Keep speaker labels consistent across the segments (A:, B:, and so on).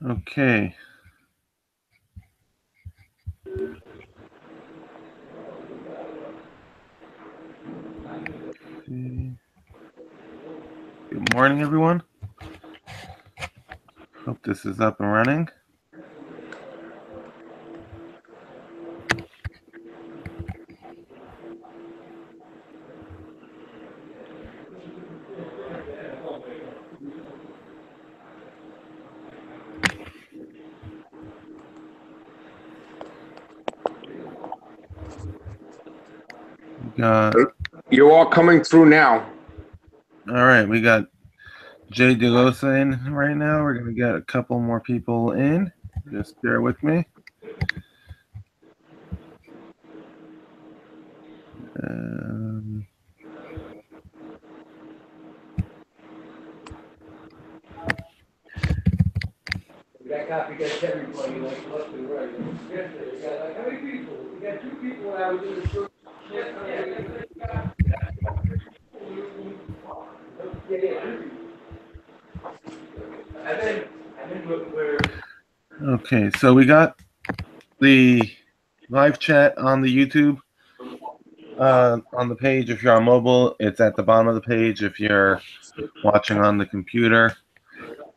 A: Okay. Good morning, everyone. Hope this is up and running.
B: You're all coming through now.
A: All right, we got Jay DeLosa in right now. We're going to get a couple more people in. Just bear with me.
C: That copy gets everybody like left and right. Yesterday, we got like, how many people? We got 2 people when I was in the group.
A: Okay, so we got the live chat on the YouTube on the page. If you're on mobile, it's at the bottom of the page. If you're watching on the computer,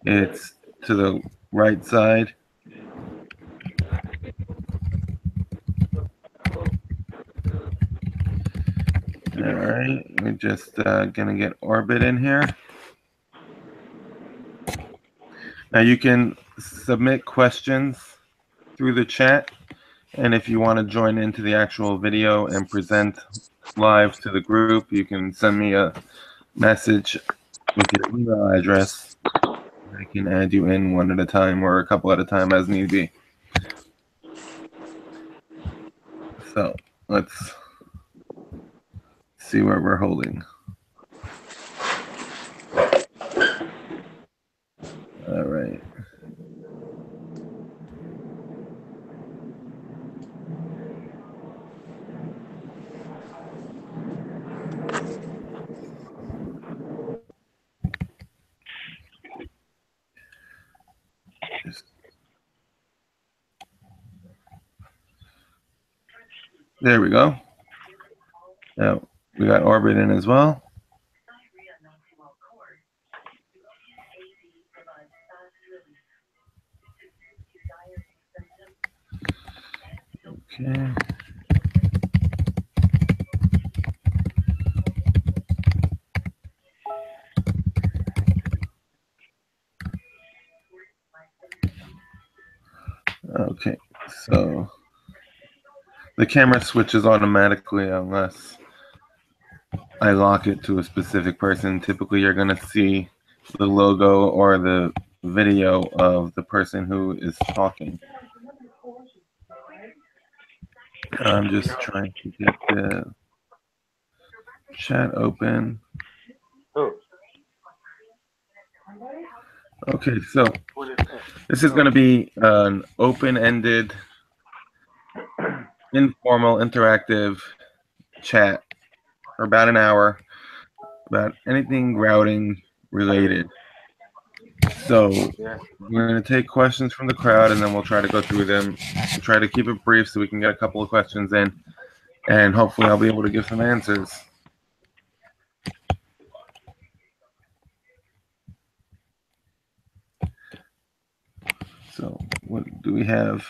A: it's to the right side. All right, we're just gonna get Orbit in here. Now you can submit questions through the chat, and if you want to join into the actual video and present live to the group, you can send me a message with your email address. I can add you in one at a time or a couple at a time as need be. So let's see where we're holding. All right. There we go. Now we got Orbit in as well. Okay. Okay, so the camera switches automatically unless I lock it to a specific person. Typically, you're going to see the logo or the video of the person who is talking. I'm just trying to get the chat open. Okay, so this is going to be an open-ended, informal, interactive chat for about an hour about anything routing related. So we're going to take questions from the crowd, and then we'll try to go through them. We'll try to keep it brief so we can get a couple of questions in, and hopefully I'll be able to give some answers. So what do we have?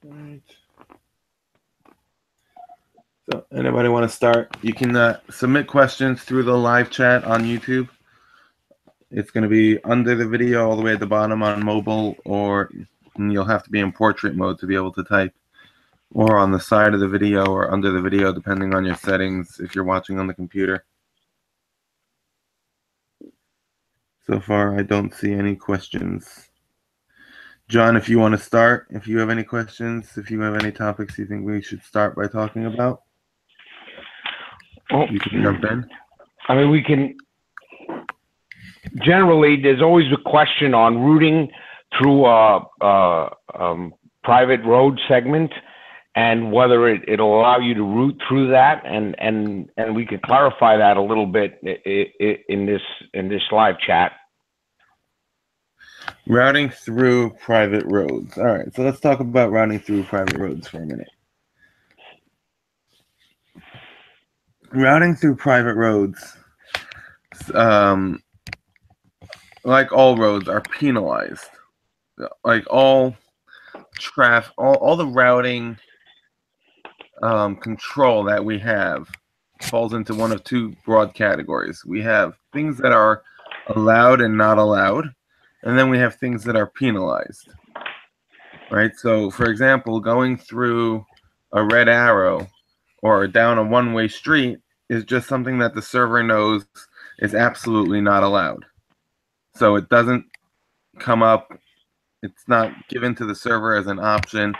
A: Right. So anybody want to start? You can submit questions through the live chat on YouTube. It's going to be under the video all the way at the bottom on mobile, or you'll have to be in portrait mode to be able to type. or on the side of the video or under the video, depending on your settings if you're watching on the computer. So far, I don't see any questions. John, if you want to start, if you have any questions, if you have any topics you think we should start by talking about, you can jump in.
B: I mean, we can, generally, there's always a question on routing through a private road segment and whether it'll allow you to route through that. And we can clarify that a little bit in this live chat.
A: Routing through private roads. All right, so let's talk about routing through private roads for a minute. Routing through private roads, like all roads, are penalized. Like all traffic, all the routing control that we have falls into one of two broad categories. We have things that are allowed and not allowed, and then we have things that are penalized. Right? So, for example, going through a red arrow or down a one-way street is just something that the server knows is absolutely not allowed. So it doesn't come up, it's not given to the server as an option,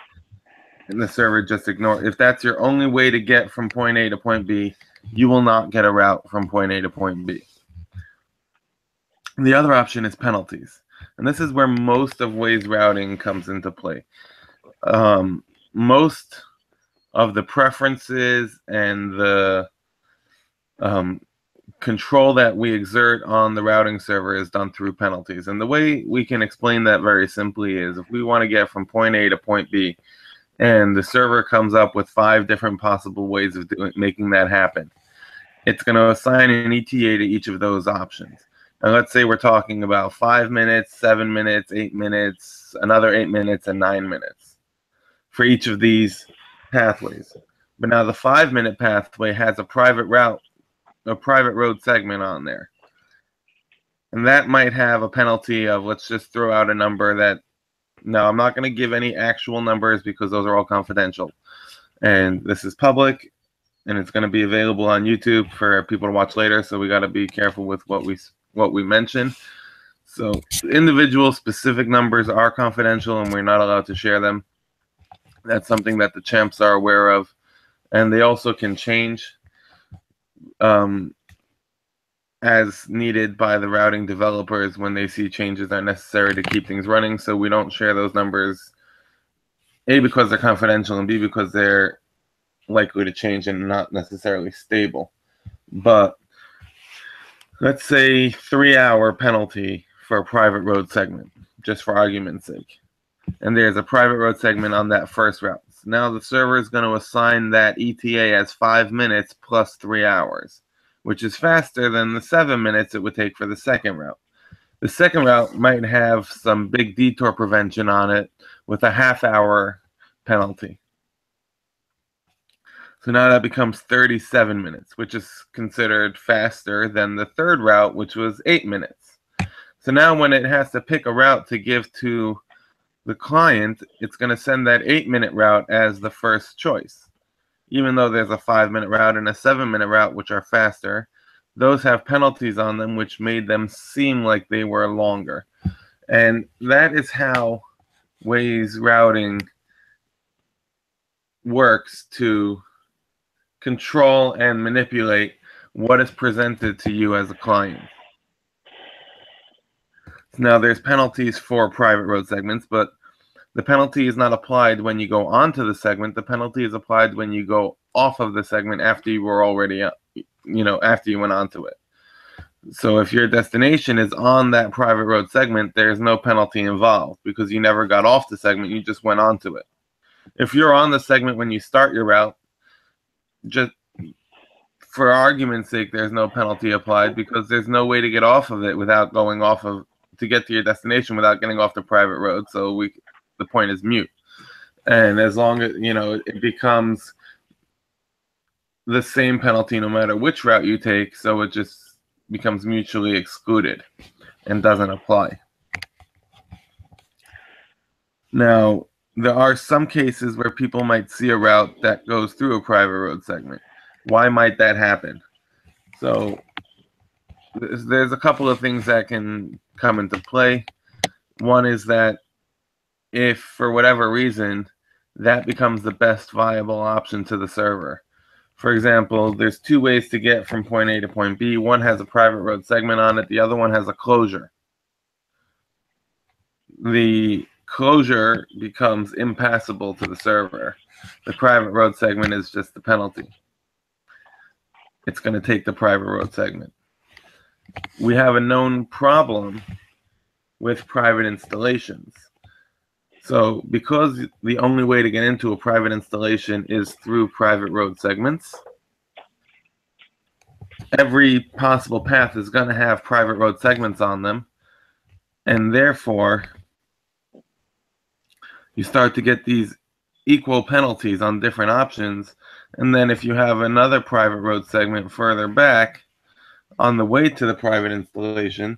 A: and the server just ignores. If that's your only way to get from point A to point B, you will not get a route from point A to point B. The other option is penalties. And this is where most of Waze routing comes into play. Most of the preferences and the control that we exert on the routing server is done through penalties. And the way we can explain that very simply is if we want to get from point A to point B, and the server comes up with 5 different possible ways of making that happen, it's going to assign an ETA to each of those options. And let's say we're talking about 5 minutes, 7 minutes, 8 minutes, another 8 minutes, and 9 minutes for each of these pathways. But now the 5-minute pathway has a private route, a private road segment on there. And that might have a penalty of, let's just throw out a number that, no, I'm not going to give any actual numbers because those are all confidential. And this is public, and it's going to be available on YouTube for people to watch later, so we got to be careful with what we mention. So individual specific numbers are confidential, and we're not allowed to share them. That's something that the champs are aware of, and they also can change as needed by the routing developers when they see changes are necessary to keep things running. So we don't share those numbers, A, because they're confidential, and B, because they're likely to change and not necessarily stable. But let's say 3-hour penalty for a private road segment, just for argument's sake. And there's a private road segment on that first route. So now the server is going to assign that ETA as 5 minutes plus 3 hours, which is faster than the 7 minutes it would take for the second route. The second route might have some big detour prevention on it with a half-hour penalty. So now that becomes 37 minutes, which is considered faster than the third route, which was 8 minutes. So now when it has to pick a route to give to the client, it's going to send that 8-minute route as the first choice. Even though there's a 5-minute route and a 7-minute route, which are faster, those have penalties on them, which made them seem like they were longer. And that is how Waze routing works to control and manipulate what is presented to you as a client. Now, there's penalties for private road segments, but the penalty is not applied when you go onto the segment. The penalty is applied when you go off of the segment after you were already, after you went onto it. So if your destination is on that private road segment, there's no penalty involved because you never got off the segment, you just went onto it. If you're on the segment when you start your route, just for argument's sake, there's no penalty applied because there's no way to get off of it without going off of, to get to your destination without getting off the private road. So the point is mute. And as long as, it becomes the same penalty no matter which route you take, so it just becomes mutually excluded and doesn't apply. Now, there are some cases where people might see a route that goes through a private road segment. Why might that happen? So there's a couple of things that can come into play. One is that if for whatever reason that becomes the best viable option to the server. For example, there's two ways to get from point A to point B. One has a private road segment on it. The other one has a closure. The closure becomes impassable to the server. The private road segment is just the penalty. It's going to take the private road segment. We have a known problem with private installations. So because the only way to get into a private installation is through private road segments, every possible path is going to have private road segments on them. And therefore, you start to get these equal penalties on different options. And then if you have another private road segment further back on the way to the private installation,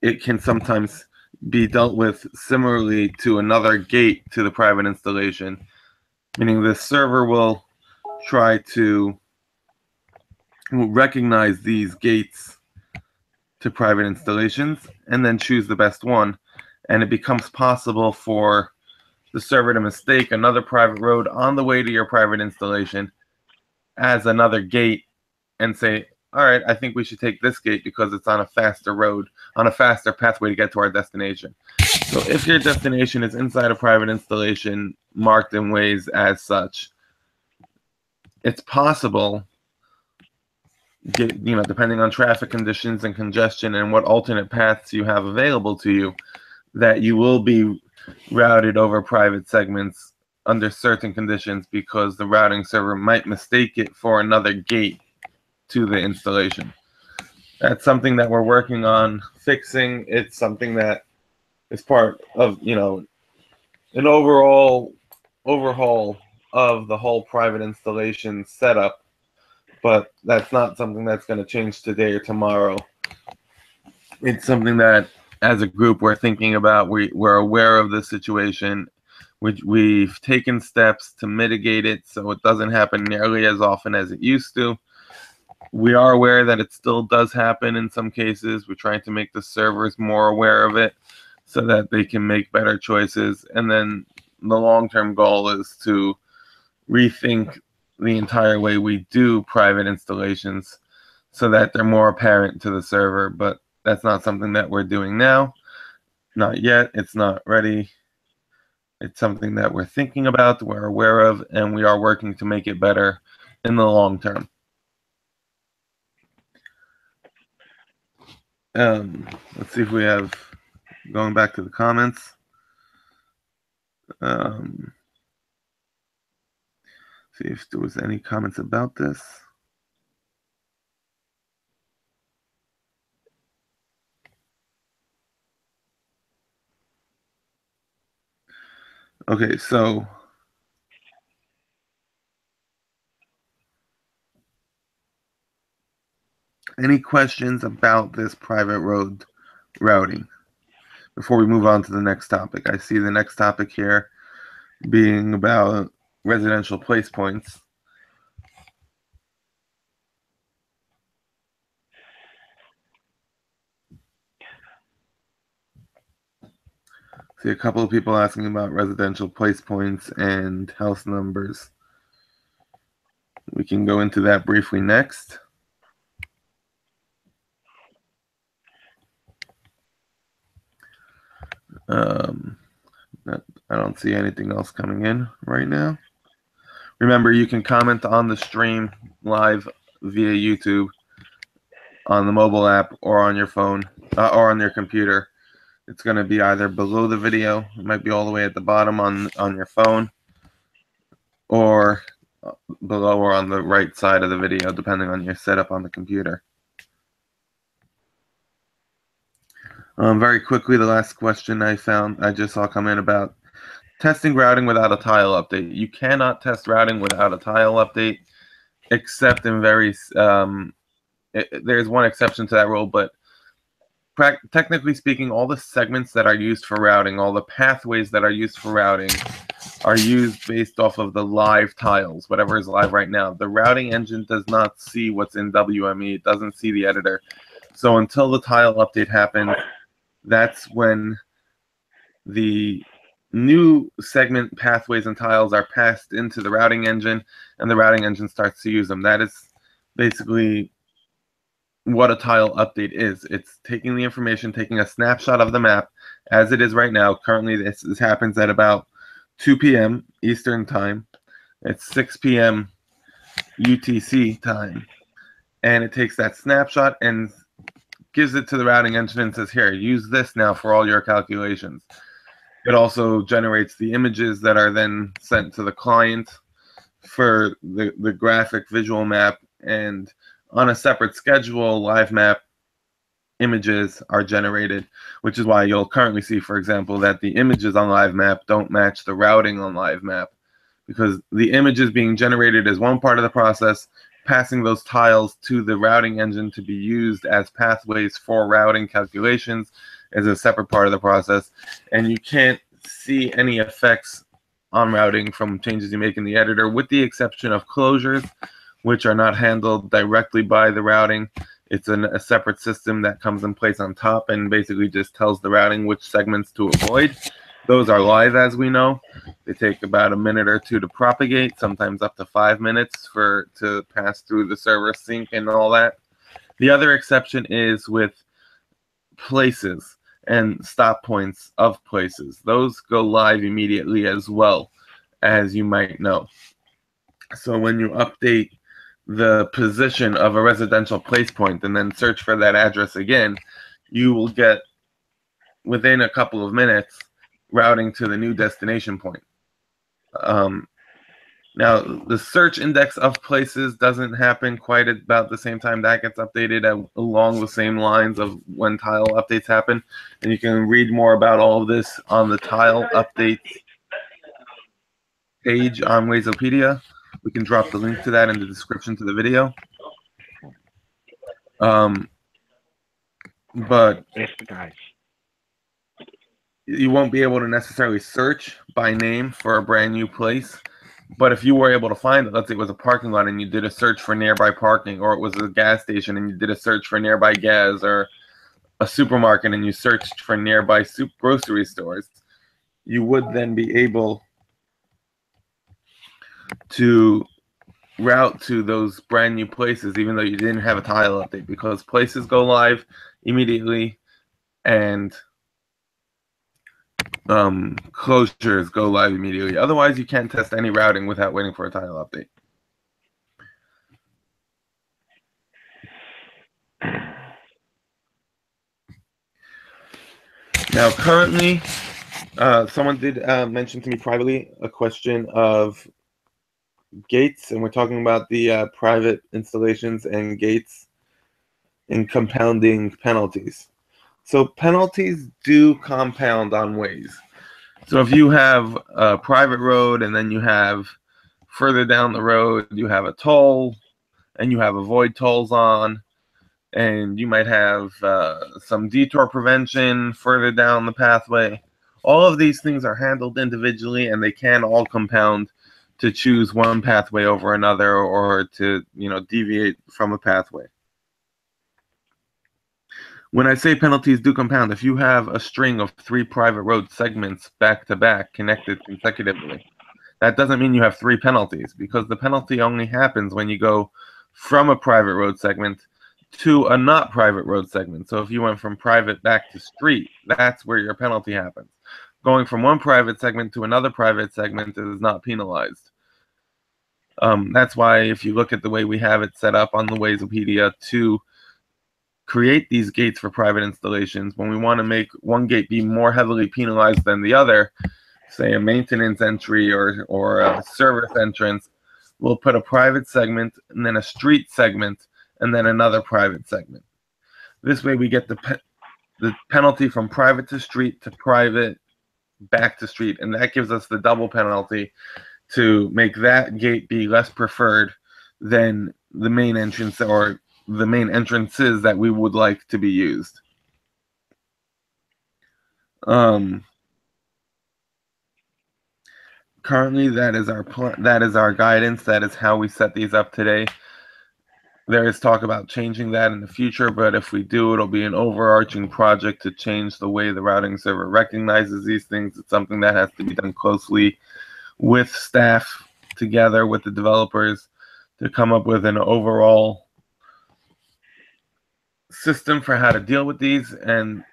A: it can sometimes be dealt with similarly to another gate to the private installation, meaning the server will try to recognize these gates to private installations and then choose the best one. And it becomes possible for the server to mistake another private road on the way to your private installation as another gate and say, all right, I think we should take this gate because it's on a faster road, on a faster pathway to get to our destination. So if your destination is inside a private installation marked in Waze as such, it's possible, depending on traffic conditions and congestion and what alternate paths you have available to you, that you will be routed over private segments under certain conditions because the routing server might mistake it for another gate to the installation. That's something that we're working on fixing. It's something that is part of, an overall overhaul of the whole private installation setup, but that's not something that's going to change today or tomorrow. It's something that, as a group, we're thinking about. We're aware of the situation. We've taken steps to mitigate it so it doesn't happen nearly as often as it used to. We are aware that it still does happen in some cases. We're trying to make the servers more aware of it so that they can make better choices. And then the long-term goal is to rethink the entire way we do private installations so that they're more apparent to the server. But that's not something that we're doing now. Not yet. It's not ready. It's something that we're thinking about, we're aware of, and we are working to make it better in the long term. Let's see if we have, going back to the comments. See if there was any comments about this. Okay, so any questions about this private road routing before we move on to the next topic? I see the next topic here being about residential place points. See a couple of people asking about residential place points and house numbers. We can go into that briefly next. I don't see anything else coming in right now. Remember, you can comment on the stream live via YouTube on the mobile app or on your phone or on your computer. It's going to be either below the video, it might be all the way at the bottom on your phone, or below or on the right side of the video, depending on your setup on the computer. Very quickly, the last question I just saw come in about testing routing without a tile update. You cannot test routing without a tile update, except in there's one exception to that rule, but technically speaking, all the segments that are used for routing, all the pathways that are used for routing, are used based off of the live tiles, whatever is live right now. The routing engine does not see what's in WME. It doesn't see the editor. So until the tile update happens, that's when the new segment pathways and tiles are passed into the routing engine, and the routing engine starts to use them. That is basically what a tile update is. It's taking the information, taking a snapshot of the map as it is right now. Currently, this happens at about 2 p.m. Eastern time. It's 6 p.m. UTC time. And it takes that snapshot and gives it to the routing engine and says, here, use this now for all your calculations. It also generates the images that are then sent to the client for the graphic visual map, and on a separate schedule, live map images are generated, which is why you'll currently see, for example, that the images on live map don't match the routing on live map, because the images being generated is one part of the process. Passing those tiles to the routing engine to be used as pathways for routing calculations is a separate part of the process, and you can't see any effects on routing from changes you make in the editor, with the exception of closures, which are not handled directly by the routing. It's a separate system that comes in place on top and basically just tells the routing which segments to avoid. Those are live, as we know. They take about a minute or two to propagate, sometimes up to 5 minutes to pass through the server sync and all that. The other exception is with places and stop points of places. Those go live immediately as well, as you might know. So when you update the position of a residential place point and then search for that address again, you will get, within a couple of minutes, routing to the new destination point. Now, the search index of places doesn't happen quite about the same time. That gets updated along the same lines of when tile updates happen. And you can read more about all of this on the tile updates page on Wazeopedia. We can drop the link to that in the description to the video. But you won't be able to necessarily search by name for a brand new place. But if you were able to find it, let's say it was a parking lot and you did a search for nearby parking, or it was a gas station and you did a search for nearby gas, or a supermarket and you searched for nearby grocery stores, you would then be able to route to those brand new places, even though you didn't have a tile update, because places go live immediately and closures go live immediately. Otherwise, you can't test any routing without waiting for a tile update. Now, currently, someone did mention to me privately a question of gates, and we're talking about the private installations and gates and compounding penalties. So penalties do compound on Waze. So if you have a private road and then you have further down the road, you have a toll and you have avoid tolls on, and you might have some detour prevention further down the pathway. All of these things are handled individually, and they can all compound to choose one pathway over another, or to deviate from a pathway. When I say penalties do compound, if you have a string of 3 private road segments back to back connected consecutively, that doesn't mean you have 3 penalties, because the penalty only happens when you go from a private road segment to a not private road segment. So if you went from private back to street, that's where your penalty happens. Going from one private segment to another private segment is not penalized. That's why if you look at the way we have it set up on the Wazeopedia to create these gates for private installations, when we want to make one gate be more heavily penalized than the other, say a maintenance entry or a service entrance, we'll put a private segment and then a street segment and then another private segment. This way we get the penalty from private to street to private back to street, and that gives us the double penalty to make that gate be less preferred than the main entrance or the main entrances that we would like to be used. Currently, that is our that is our guidance. That is how we set these up today. There is talk about changing that in the future, but if we do, it'll be an overarching project to change the way the routing server recognizes these things. It's something that has to be done closely with staff together with the developers to come up with an overall system for how to deal with these. And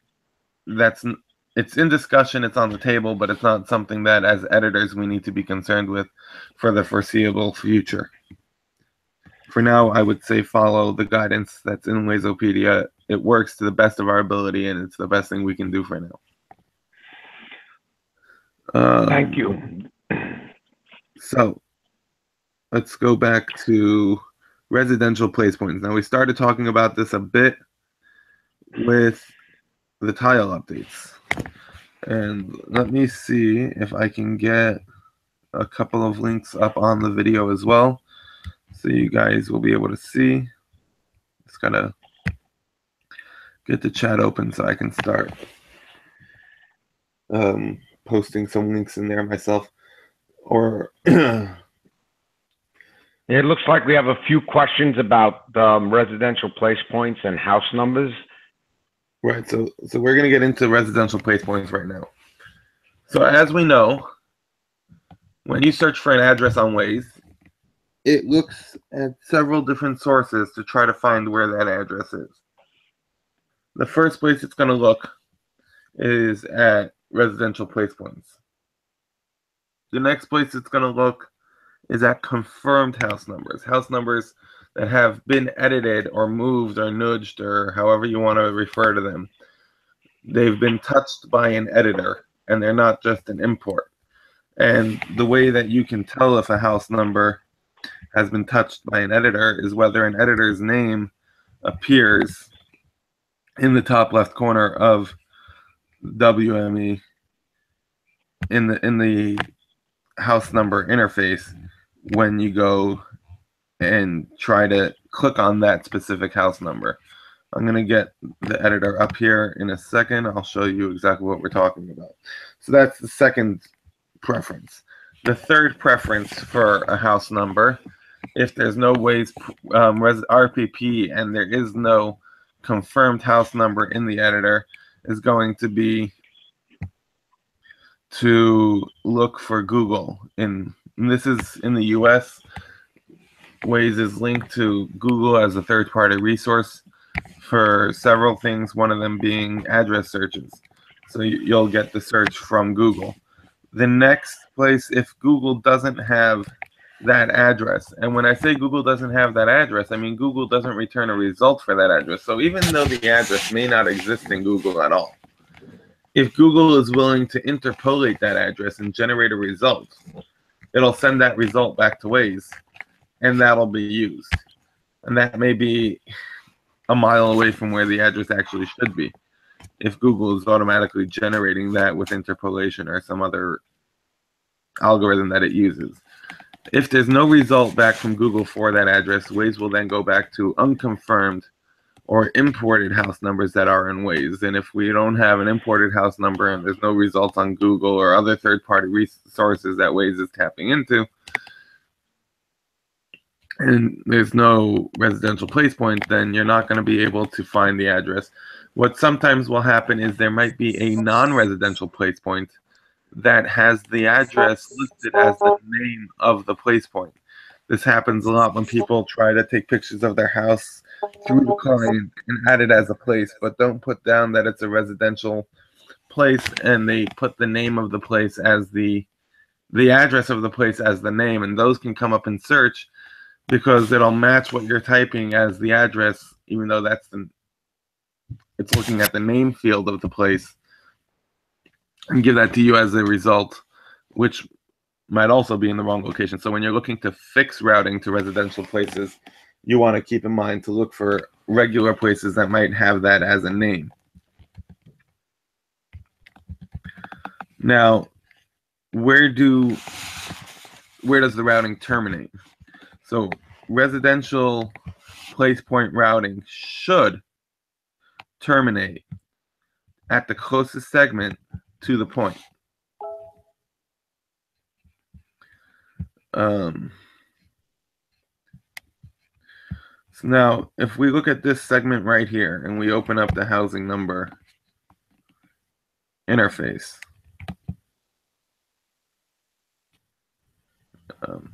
A: it's in discussion, it's on the table, but it's not something that as editors we need to be concerned with for the foreseeable future. For now, I would say follow the guidance that's in Wazopedia. It works to the best of our ability, and it's the best thing we can do for now.
B: Thank you.
A: So let's go back to residential place points. Now, we started talking about this a bit with the tile updates. And let me see if I can get a couple of links up on the video as well, so you guys will be able to see. Just gotta get the chat open so I can start posting some links in there myself. Or
B: it looks like we have a few questions about residential place points and house numbers.
A: Right, so we're gonna get into residential place points right now. So as we know, when you search for an address on Waze, it looks at several different sources to try to find where that address is. The first place it's going to look is at residential place points. The next place it's going to look is at confirmed house numbers that have been edited or moved or nudged or however you want to refer to them. They've been touched by an editor and they're not just an import. And the way that you can tell if a house number has been touched by an editor is whether an editor's name appears in the top left corner of WME in the house number interface when you go and try to click on that specific house number. I'm going to get the editor up here in a second. I'll show you exactly what we're talking about. So that's the second preference. The third preference for a house number, if there's no Waze RPP and there is no confirmed house number in the editor, is going to be to look for Google. And this is in the US. Waze is linked to Google as a third-party resource for several things, one of them being address searches. So you'll get the search from Google. The next place, if Google doesn't have that address, and when I say Google doesn't have that address, I mean Google doesn't return a result for that address. So even though the address may not exist in Google at all, if Google is willing to interpolate that address and generate a result, it'll send that result back to Waze, and that'll be used. And that may be a mile away from where the address actually should be, if Google is automatically generating that with interpolation or some other algorithm that it uses. If there's no result back from Google for that address, Waze will then go back to unconfirmed or imported house numbers that are in Waze. And if we don't have an imported house number and there's no results on Google or other third-party resources that Waze is tapping into, and there's no residential place point, then you're not going to be able to find the address. What sometimes will happen is there might be a non-residential place point that has the address listed as the name of the place point. This happens a lot when people try to take pictures of their house through the client and add it as a place, but don't put down that it's a residential place, and they put the name of the place as the address of the place as the name, and those can come up in search because it'll match what you're typing as the address, even though it's looking at the name field of the place, and give that to you as a result, which might also be in the wrong location. So when you're looking to fix routing to residential places, you want to keep in mind to look for regular places that might have that as a name. Now, where does the routing terminate? So residential place point routing should terminate at the closest segment to the point. So now, if we look at this segment right here and we open up the housing number interface, of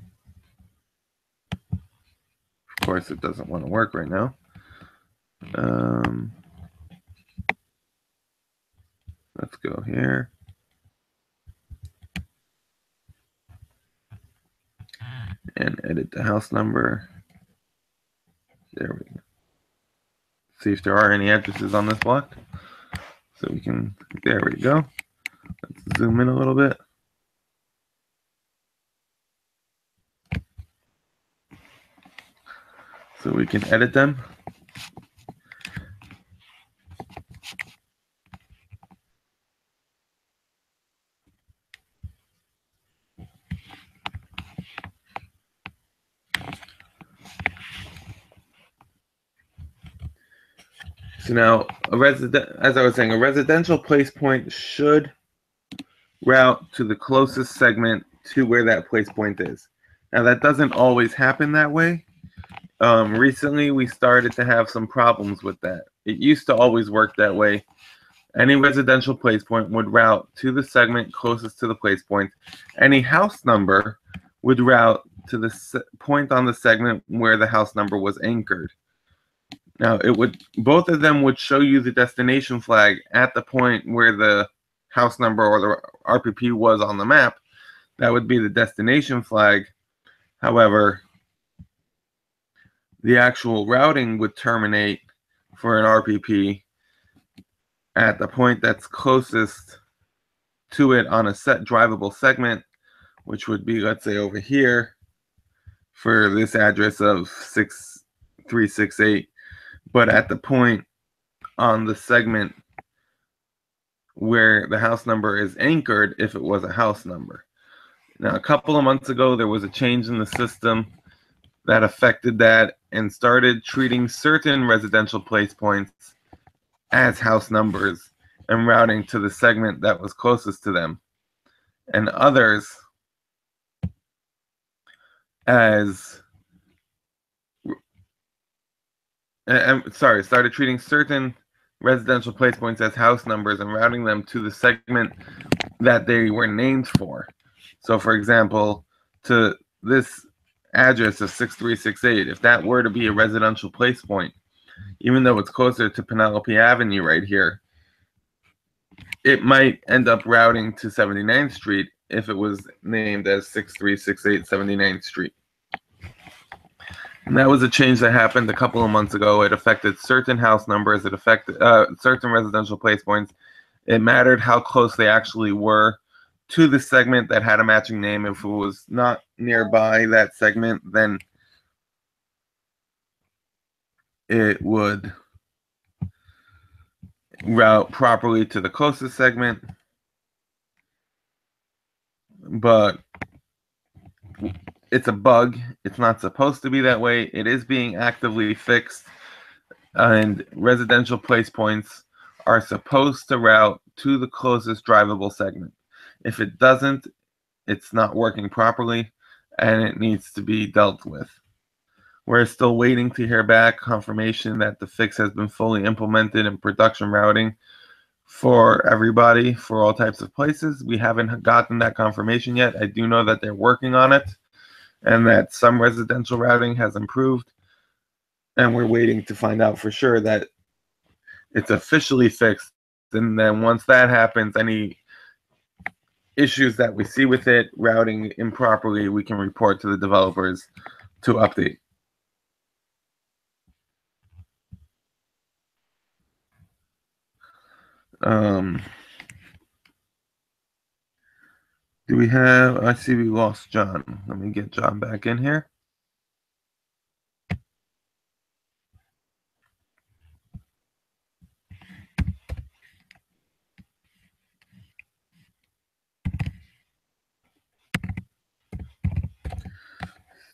A: course, it doesn't want to work right now. Let's go here. And edit the house number. There we go. See if there are any addresses on this block. So we can, there we go. Let's zoom in a little bit. So we can edit them. So now, as I was saying, a residential place point should route to the closest segment to where that place point is. Now, that doesn't always happen that way. Recently, we started to have some problems with that. It used to always work that way. Any residential place point would route to the segment closest to the place point. Any house number would route to the point on the segment where the house number was anchored. Now, both of them would show you the destination flag at the point where the house number or the RPP was on the map. That would be the destination flag. However, the actual routing would terminate for an RPP at the point that's closest to it on a set drivable segment, which would be, let's say, over here for this address of 6368. But at the point on the segment where the house number is anchored, if it was a house number. Now, a couple of months ago, there was a change in the system that affected that and started treating certain residential place points as house numbers and routing to the segment that was closest to them, and others as started treating certain residential place points as house numbers and routing them to the segment that they were named for. So, for example, to this address of 6368, if that were to be a residential place point, even though it's closer to Penelope Avenue right here, it might end up routing to 79th Street if it was named as 6368 79th Street. And that was a change that happened a couple of months ago. It affected certain house numbers. It affected certain residential place points. It mattered how close they actually were to the segment that had a matching name. If it was not nearby that segment, then it would route properly to the closest segment. But it's a bug. It's not supposed to be that way. It is being actively fixed, and residential place points are supposed to route to the closest drivable segment. If it doesn't, it's not working properly, and it needs to be dealt with. We're still waiting to hear back confirmation that the fix has been fully implemented in production routing for everybody, for all types of places. We haven't gotten that confirmation yet. I do know that they're working on it and that some residential routing has improved. And we're waiting to find out for sure that it's officially fixed. And then once that happens, any issues that we see with it routing improperly, we can report to the developers to update. Do we have, I see we lost John. Let me get John back in here.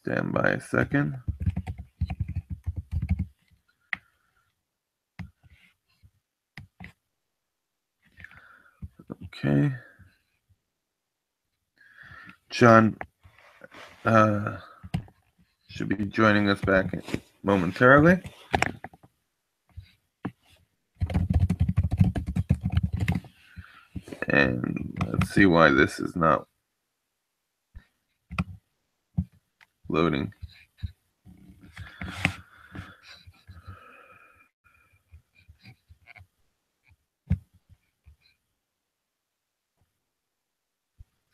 A: Stand by a second. Okay. John should be joining us back momentarily. And let's see why this is not loading.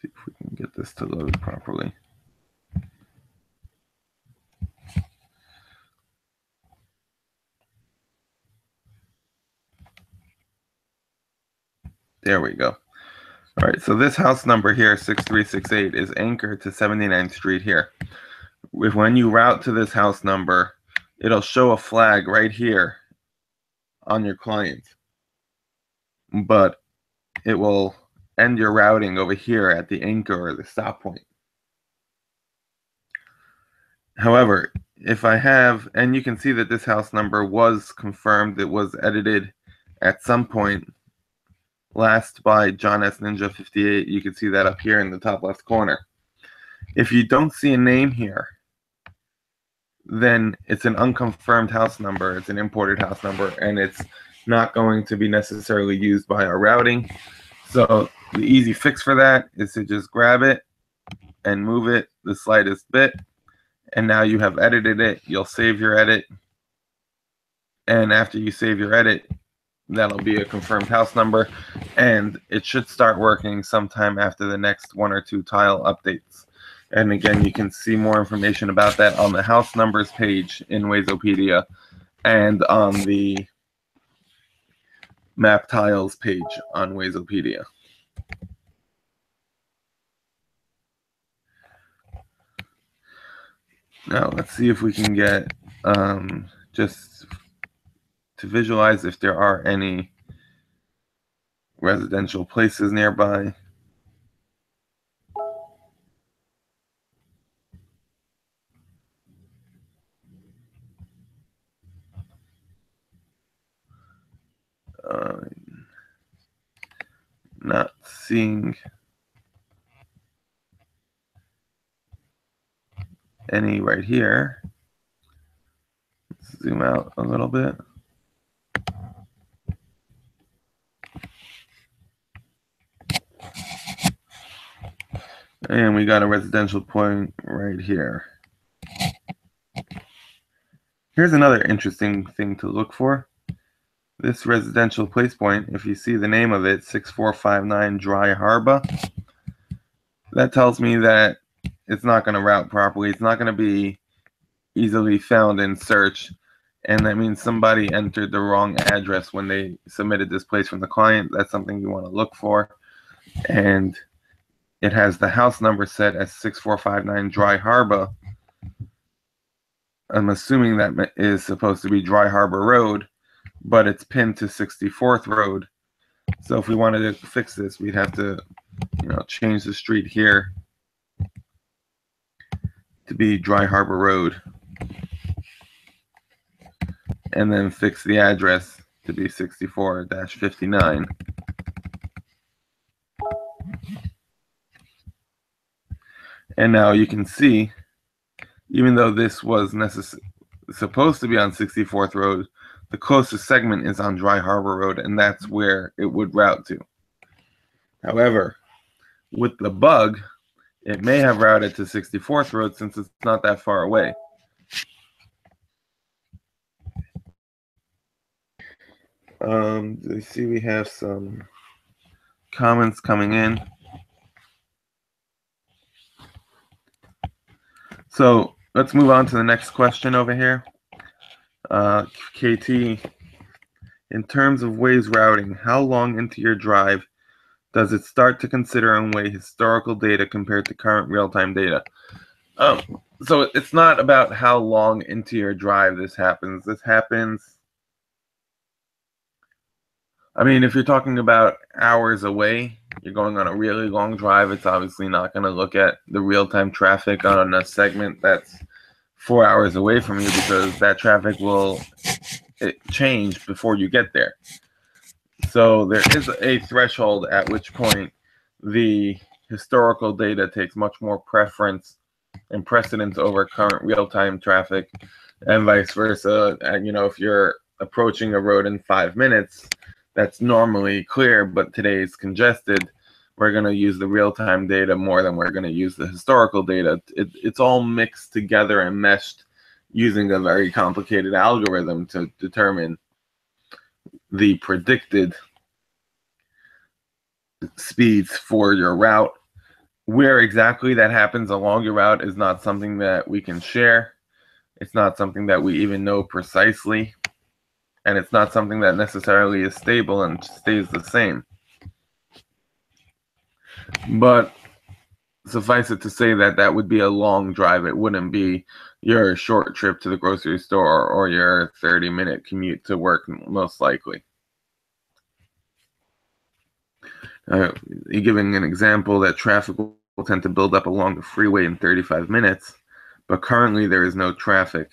A: See if we can get this to load properly. There we go. All right, so this house number here, 6368, is anchored to 79th Street here. When you route to this house number, it'll show a flag right here on your client, but it will end your routing over here at the anchor or the stop point. However, if I have, and you can see that this house number was confirmed, it was edited at some point last by John S. Ninja 58. You can see that up here in the top left corner. If you don't see a name here, then it's an unconfirmed house number. It's an imported house number, and it's not going to be necessarily used by our routing. So the easy fix for that is to just grab it and move it the slightest bit. And now you have edited it. You'll save your edit. And after you save your edit, that'll be a confirmed house number. And it should start working sometime after the next 1 or 2 tile updates. And again, you can see more information about that on the house numbers page in Wazeopedia and on the map tiles page on Wazeopedia. Now let's see if we can get just to visualize if there are any residential places nearby. Not seeing any right here. Let's zoom out a little bit. And we got a residential point right here. Here's another interesting thing to look for. This residential place point, if you see the name of it, 6459 Dry Harbor, that tells me that it's not going to route properly. It's not going to be easily found in search. And that means somebody entered the wrong address when they submitted this place from the client. That's something you want to look for. And it has the house number set as 6459 Dry Harbor. I'm assuming that is supposed to be Dry Harbor Road, but it's pinned to 64th Road. So if we wanted to fix this, we'd have to, change the street here to be Dry Harbor Road, and then fix the address to be 64-59. And now you can see, even though this was supposed to be on 64th Road, the closest segment is on Dry Harbor Road, and that's where it would route to. However, with the bug, it may have routed to 64th Road since it's not that far away. You see we have some comments coming in. So let's move on to the next question over here. KT, in terms of Waze routing, how long into your drive does it start to consider and weigh historical data compared to current real-time data? So it's not about how long into your drive this happens. This happens, if you're talking about hours away, you're going on a really long drive, it's obviously not going to look at the real-time traffic on a segment that's 4 hours away from you, because that traffic will change before you get there. So there is a threshold at which point the historical data takes much more preference and precedence over current real-time traffic, and vice versa. And if you're approaching a road in 5 minutes, that's normally clear, but today it's congested. We're going to use the real-time data more than we're going to use the historical data. It's all mixed together and meshed using a very complicated algorithm to determine the predicted speeds for your route. Where exactly that happens along your route is not something that we can share. It's not something that we even know precisely. And it's not something that necessarily is stable and stays the same. But suffice it to say that that would be a long drive. It wouldn't be your short trip to the grocery store or your 30-minute commute to work, most likely. Giving an example that traffic will tend to build up along the freeway in 35 minutes, but currently there is no traffic.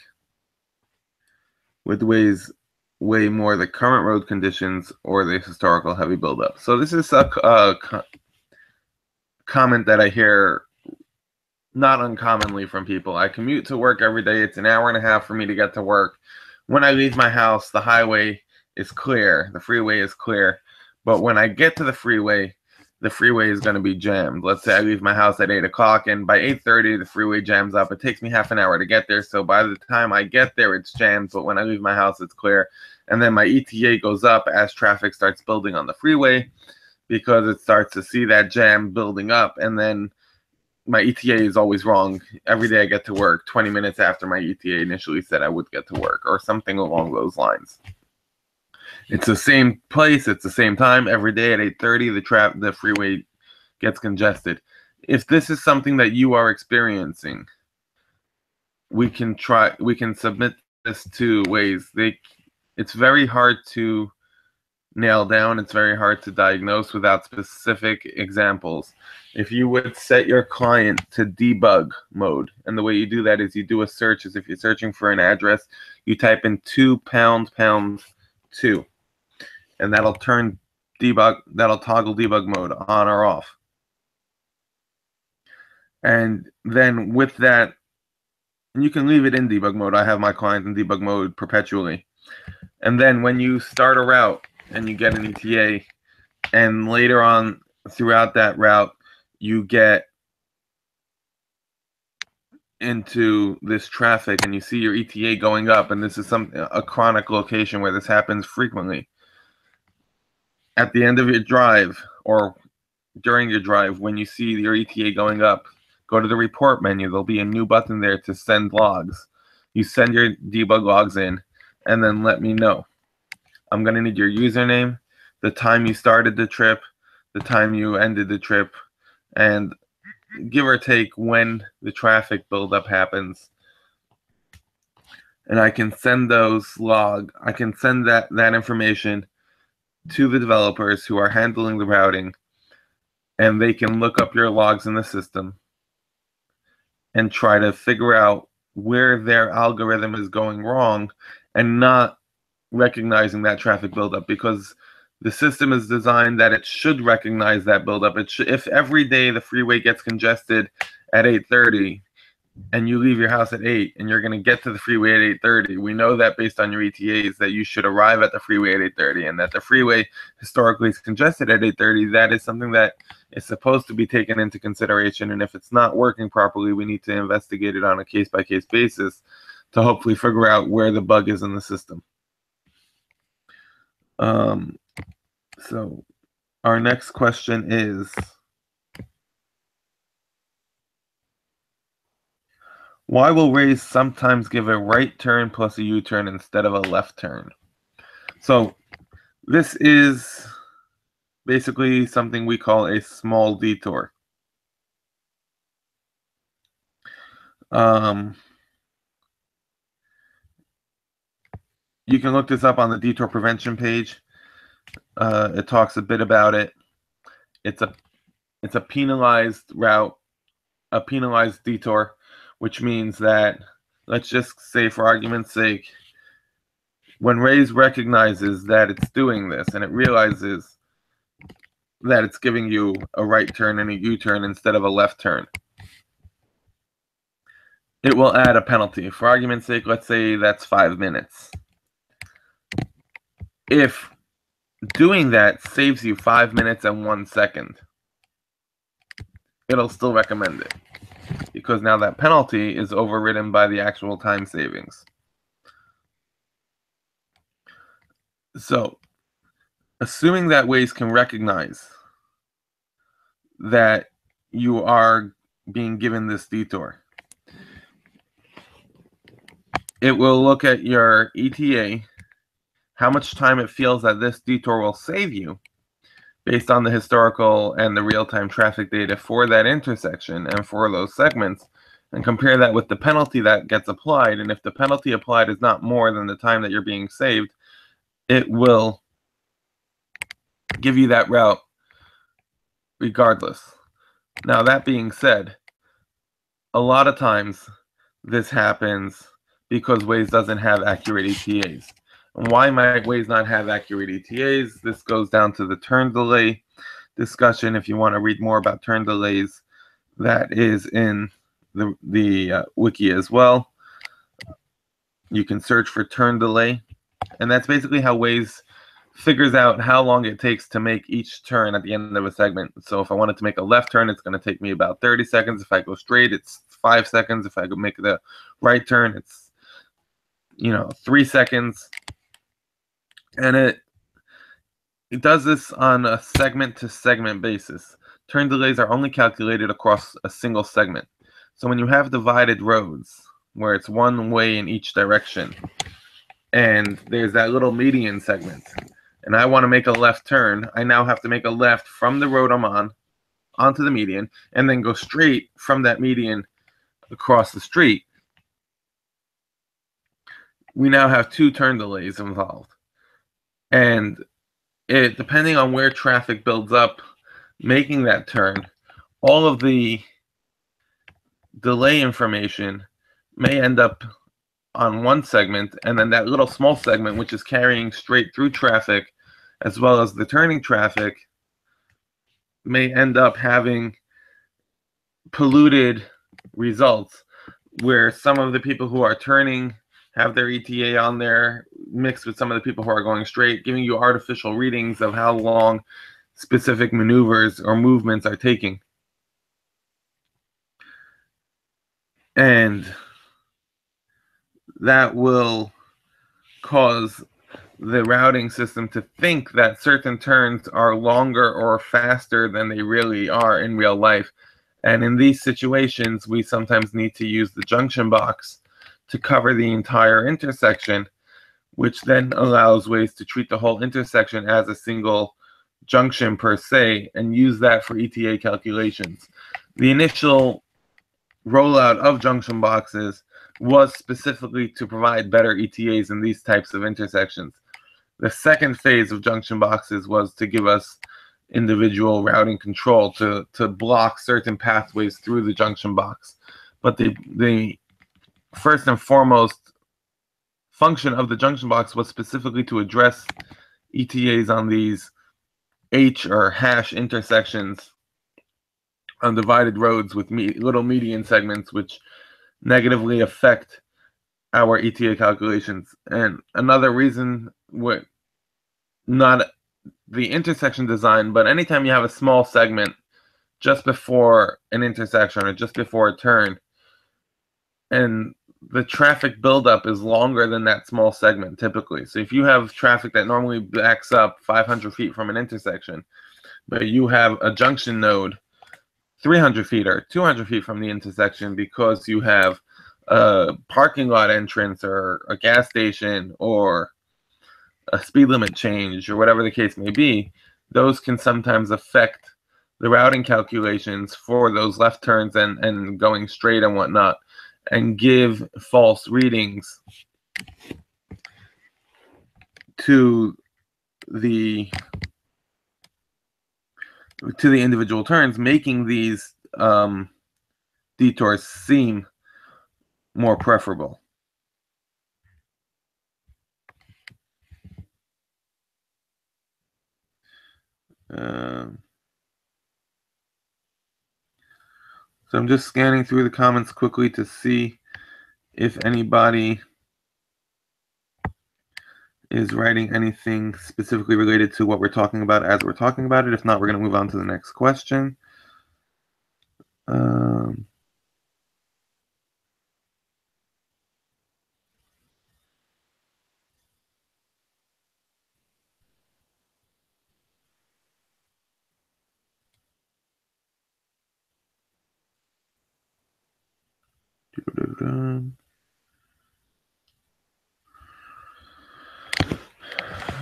A: With Waze, way more the current road conditions or the historical heavy buildup. So this is a comment that I hear not uncommonly from people. I commute to work every day. It's an hour and a half for me to get to work. When I leave my house, the highway is clear. The freeway is clear. But when I get to the freeway is going to be jammed. Let's say I leave my house at 8 o'clock, and by 8:30, the freeway jams up. It takes me half an hour to get there. So by the time I get there, it's jammed. But when I leave my house, it's clear. And then my ETA goes up as traffic starts building on the freeway because it starts to see that jam building up. And then my ETA is always wrong. Every day I get to work 20 minutes after my ETA initially said I would get to work, or something along those lines. It's the same place, it's the same time. Every day at 8:30, the freeway gets congested. If this is something that you are experiencing, we can submit this to Waze. It's very hard to nail down. It's very hard to diagnose without specific examples. If you would set your client to debug mode, and the way you do that is you do a search as if you're searching for an address. You type in 2 #2, and that'll toggle debug mode on or off. And then with that, you can leave it in debug mode. I have my client in debug mode perpetually. And then when you start a route and you get an ETA, and later on throughout that route, you get into this traffic and you see your ETA going up, and this is a chronic location where this happens frequently. At the end of your drive or during your drive, when you see your ETA going up, go to the report menu. There'll be a new button there to send logs. You send your debug logs in, and then let me know. I'm going to need your username, the time you started the trip, the time you ended the trip, and give or take when the traffic buildup happens. And I can send I can send that information to the developers who are handling the routing, and they can look up your logs in the system and try to figure out where their algorithm is going wrong and not recognizing that traffic buildup, because the system is designed that it should recognize that buildup. If every day the freeway gets congested at 8:30 and you leave your house at 8 and you're going to get to the freeway at 8:30, we know that based on your ETAs that you should arrive at the freeway at 8:30, and that the freeway historically is congested at 8:30. That is something that is supposed to be taken into consideration, and if it's not working properly, we need to investigate it on a case-by-case basis to hopefully figure out where the bug is in the system. So our next question is, why will Waze sometimes give a right turn plus a U-turn instead of a left turn? So this is basically something we call a small detour. You can look this up on the detour prevention page. It talks a bit about it. It's a penalized route, a penalized detour, which means that, let's just say for argument's sake, when Waze recognizes that it's doing this and it realizes that it's giving you a right turn and a U-turn instead of a left turn, it will add a penalty. For argument's sake, let's say that's 5 minutes. If doing that saves you 5 minutes and 1 second, it'll still recommend it, because now that penalty is overridden by the actual time savings. So, assuming that Waze can recognize that you are being given this detour, it will look at your ETA, how much time it feels that this detour will save you based on the historical and the real-time traffic data for that intersection and for those segments, and compare that with the penalty that gets applied. And if the penalty applied is not more than the time that you're being saved, it will give you that route regardless. Now, that being said, a lot of times this happens because Waze doesn't have accurate ETAs. And why might Waze not have accurate ETAs? This goes down to the turn delay discussion. If you want to read more about turn delays, that is in the wiki as well. You can search for turn delay, and that's basically how Waze figures out how long it takes to make each turn at the end of a segment. So if I wanted to make a left turn, it's going to take me about 30 seconds. If I go straight, it's 5 seconds. If I go make the right turn, it's 3 seconds. And it does this on a segment to segment basis. Turn delays are only calculated across a single segment. So when you have divided roads where it's one way in each direction, and there's that little median segment, and I want to make a left turn, I now have to make a left from the road I'm on onto the median, and then go straight from that median across the street. We now have 2 turn delays involved. And depending on where traffic builds up making that turn, all of the delay information may end up on one segment, and then that little small segment, which is carrying straight through traffic as well as the turning traffic, may end up having polluted results, where some of the people who are turning have their ETA on there mixed with some of the people who are going straight, giving you artificial readings of how long specific maneuvers or movements are taking. And that will cause the routing system to think that certain turns are longer or faster than they really are in real life. And in these situations, we sometimes need to use the junction box to cover the entire intersection, which then allows Waze to treat the whole intersection as a single junction per se and use that for ETA calculations. The initial rollout of junction boxes was specifically to provide better ETAs in these types of intersections. The second phase of junction boxes was to give us individual routing control to block certain pathways through the junction box. But the first and foremost function of the junction box was specifically to address ETAs on these H or hash intersections on divided roads with little median segments, which negatively affect our ETA calculations. And another reason, not the intersection design, but anytime you have a small segment just before an intersection or just before a turn, and the traffic buildup is longer than that small segment typically. So if you have traffic that normally backs up 500 feet from an intersection, but you have a junction node 300 feet or 200 feet from the intersection because you have a parking lot entrance or a gas station or a speed limit change or whatever the case may be, those can sometimes affect the routing calculations for those left turns and going straight and whatnot, and give false readings to the individual turns, making these detours seem more preferable. So I'm just scanning through the comments quickly to see if anybody is writing anything specifically related to what we're talking about as we're talking about it. If not, we're going to move on to the next question.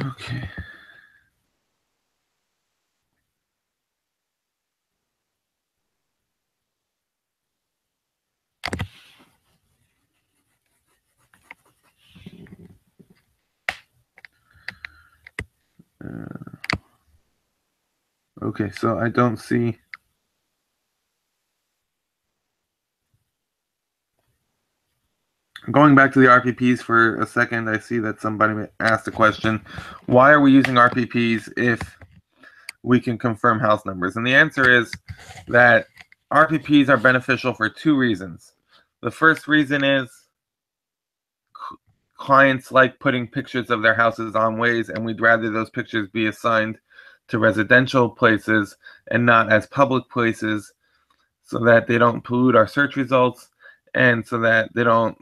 A: Okay. Okay, so I don't see. Going back to the RPPs for a second, I see that somebody asked a question. Why are we using RPPs if we can confirm house numbers? And the answer is that RPPs are beneficial for two reasons. The first reason is clients like putting pictures of their houses on Waze, and we'd rather those pictures be assigned to residential places and not as public places, so that they don't pollute our search results and so that they don't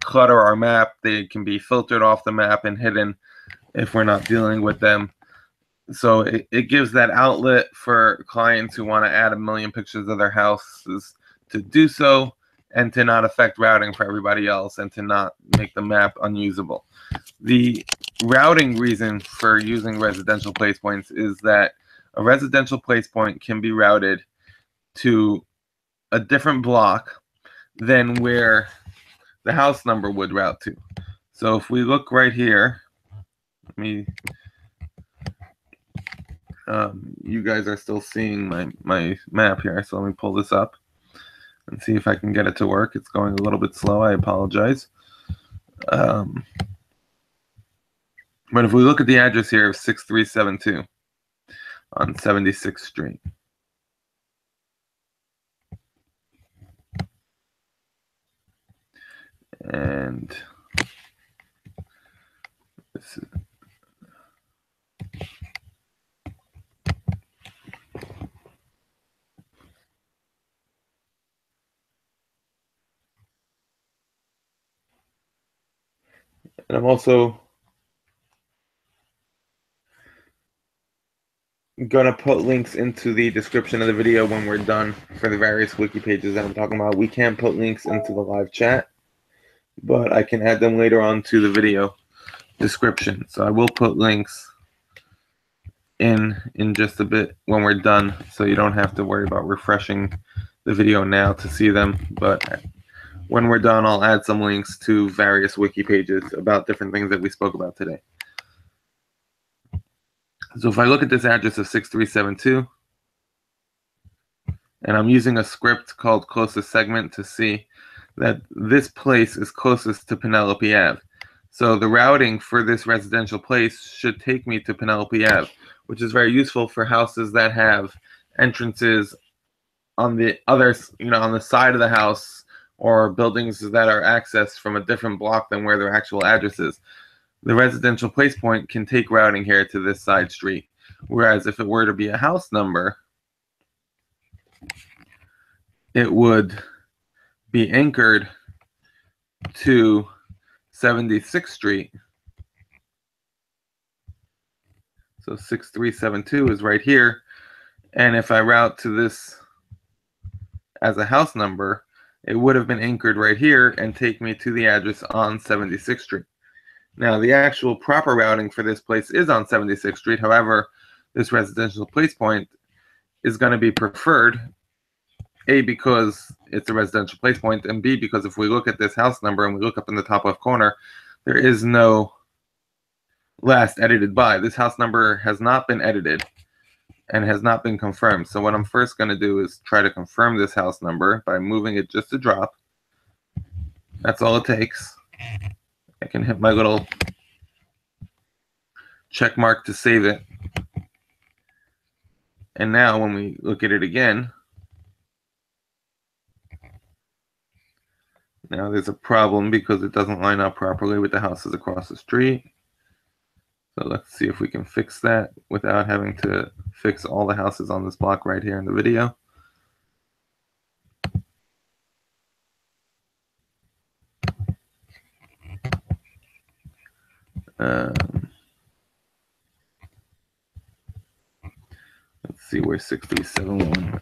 A: clutter our map. They can be filtered off the map and hidden if we're not dealing with them. So it gives that outlet for clients who want to add 1 million pictures of their houses to do so, and to not affect routing for everybody else, and to not make the map unusable. The routing reason for using residential place points is that a residential place point can be routed to a different block than where the house number would route to. So if we look right here, let me, you guys are still seeing my map here, so let me pull this up and see if I can get it to work. It's going a little bit slow, I apologize. But if we look at the address here of 6372 on 76th Street, and this is, and I'm also going to put links into the description of the video when we're done for the various wiki pages that I'm talking about. We can't put links into the live chat, but I can add them later on to the video description. So I will put links in just a bit when we're done, so you don't have to worry about refreshing the video now to see them. But when we're done, I'll add some links to various wiki pages about different things that we spoke about today. So if I look at this address of 6372, and I'm using a script called closest segment to see that this place is closest to Penelope Ave. So the routing for this residential place should take me to Penelope Ave, which is very useful for houses that have entrances on the other, on the side of the house, or buildings that are accessed from a different block than where their actual address is. The residential place point can take routing here to this side street. Whereas if it were to be a house number, it would be anchored to 76th Street. So 6372 is right here. And if I route to this as a house number, it would have been anchored right here and take me to the address on 76th Street. Now, the actual proper routing for this place is on 76th Street. However, this residential place point is going to be preferred, A, because it's a residential place point, and B, because if we look at this house number and we look up in the top left corner, there is no last edited by. This house number has not been edited and has not been confirmed. So what I'm first going to do is try to confirm this house number by moving it just a drop. That's all it takes. I can hit my little check mark to save it. And now when we look at it again, now there's a problem because it doesn't line up properly with the houses across the street. So let's see if we can fix that without having to fix all the houses on this block right here in the video. Let's see where 6371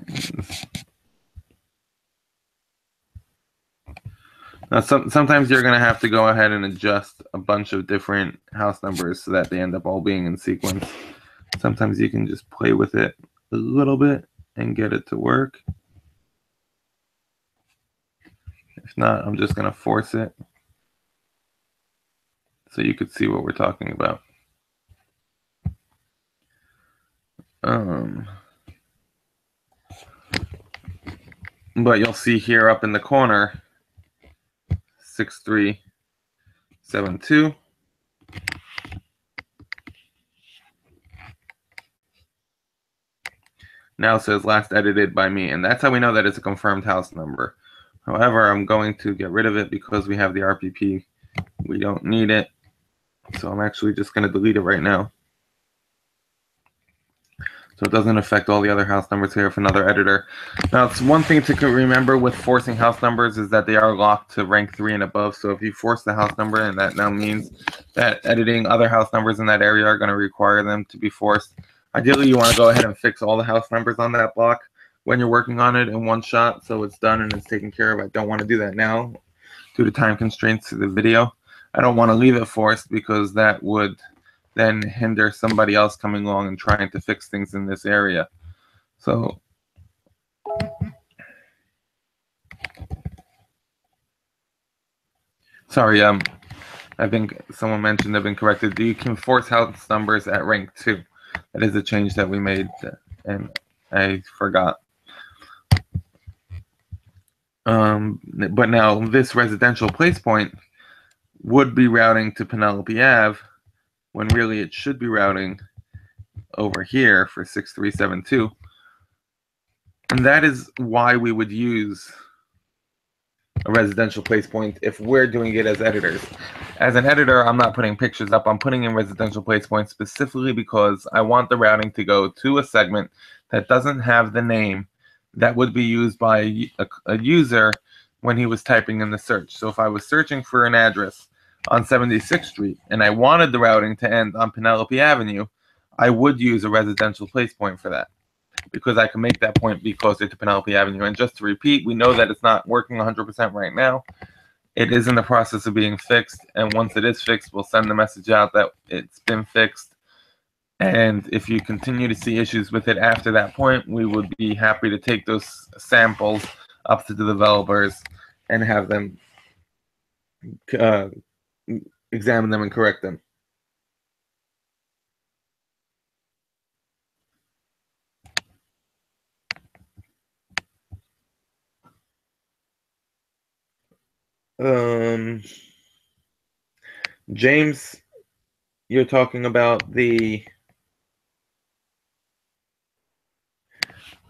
A: is. Now, sometimes you're going to have to go ahead and adjust a bunch of different house numbers so that they end up all being in sequence. Sometimes you can just play with it a little bit and get it to work. If not, I'm just going to force it so you could see what we're talking about. But you'll see here up in the corner, 6372. Now says last edited by me, and that's how we know that it's a confirmed house number. However, I'm going to get rid of it because we have the RPP. We don't need it, so I'm actually just going to delete it right now. So it doesn't affect all the other house numbers here for another editor. Now, it's one thing to remember with forcing house numbers is that they are locked to rank 3 and above. So if you force the house number, and that now means that editing other house numbers in that area are going to require them to be forced. Ideally, you want to go ahead and fix all the house numbers on that block when you're working on it in one shot, so it's done and it's taken care of. I don't want to do that now due to time constraints to the video. I don't want to leave it forced because that would then hinder somebody else coming along and trying to fix things in this area. So sorry, I think someone mentioned I've been corrected. You can force house numbers at rank 2. That is a change that we made, and I forgot. But now this residential place point would be routing to Penelope Ave when really it should be routing over here for 6372. And that is why we would use a residential place point if we're doing it as editors. As an editor, I'm not putting pictures up. I'm putting in residential place points specifically because I want the routing to go to a segment that doesn't have the name that would be used by a user when he was typing in the search. So if I was searching for an address on 76th Street and I wanted the routing to end on Penelope Avenue, I would use a residential place point for that, because I can make that point be closer to Penelope Avenue. And just to repeat, we know that it's not working 100% right now. It is in the process of being fixed, and once it is fixed, we'll send the message out that it's been fixed. And if you continue to see issues with it after that point, we would be happy to take those samples up to the developers and have them examine them and correct them. James, you're talking about the...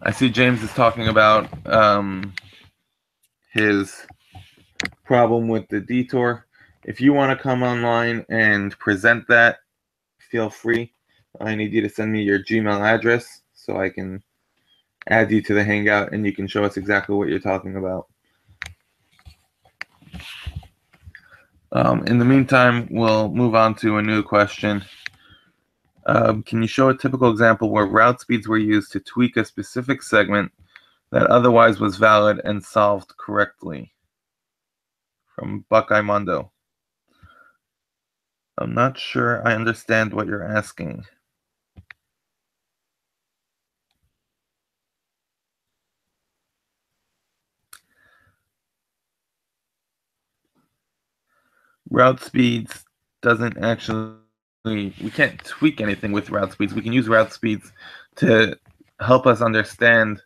A: I see James is talking about his problem with the detour. If you want to come online and present that, feel free. I need you to send me your Gmail address so I can add you to the Hangout and you can show us exactly what you're talking about. In the meantime, we'll move on to a new question. Can you show a typical example where route speeds were used to tweak a specific segment that otherwise was valid and solved correctly? From Buckeye Mondo. I'm not sure I understand what you're asking. Route speeds doesn't actually, we can't tweak anything with route speeds. We can use route speeds to help us understand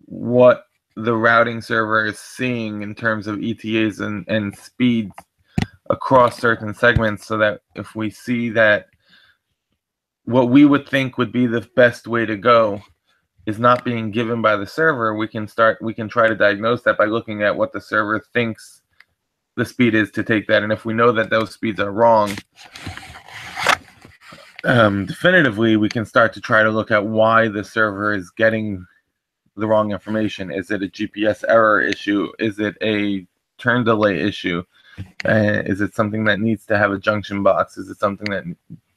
A: what the routing server is seeing in terms of ETAs and speeds across certain segments, so that if we see that what we would think would be the best way to go is not being given by the server, we can try to diagnose that by looking at what the server thinks the speed is to take that. And if we know that those speeds are wrong, definitively, we can start to try to look at why the server is getting the wrong information. Is it a GPS error issue? Is it a turn delay issue? Is it something that needs to have a junction box? Is it something that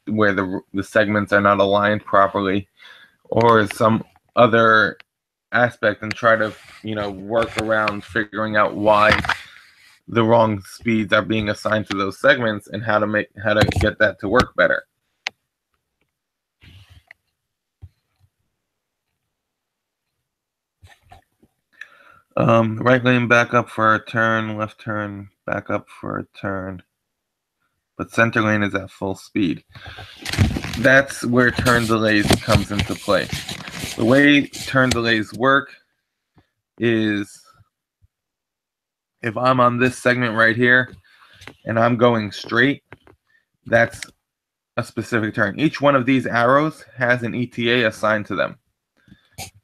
A: where the segments are not aligned properly, or some other aspect, and try to work around figuring out why the wrong speeds are being assigned to those segments and how to get that to work better. Right lane back up for a turn, left turn back up for a turn, but center lane is at full speed. That's where turn delays comes into play. The way turn delays work is if I'm on this segment right here and I'm going straight, that's a specific turn. Each one of these arrows has an ETA assigned to them.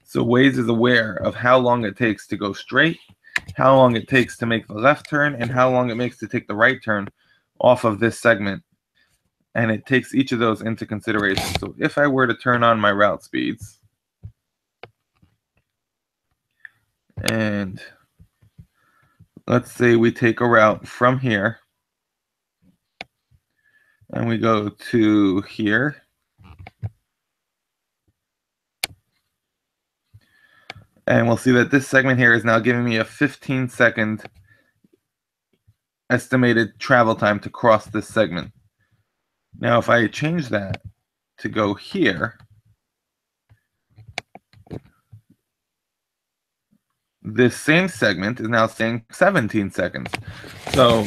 A: So Waze is aware of how long it takes to go straight, how long it takes to make the left turn, and how long it makes to take the right turn off of this segment. And it takes each of those into consideration. So if I were to turn on my route speeds, and let's say we take a route from here, and we go to here, and we'll see that this segment here is now giving me a 15-second estimated travel time to cross this segment. Now, if I change that to go here, this same segment is now saying 17 seconds. So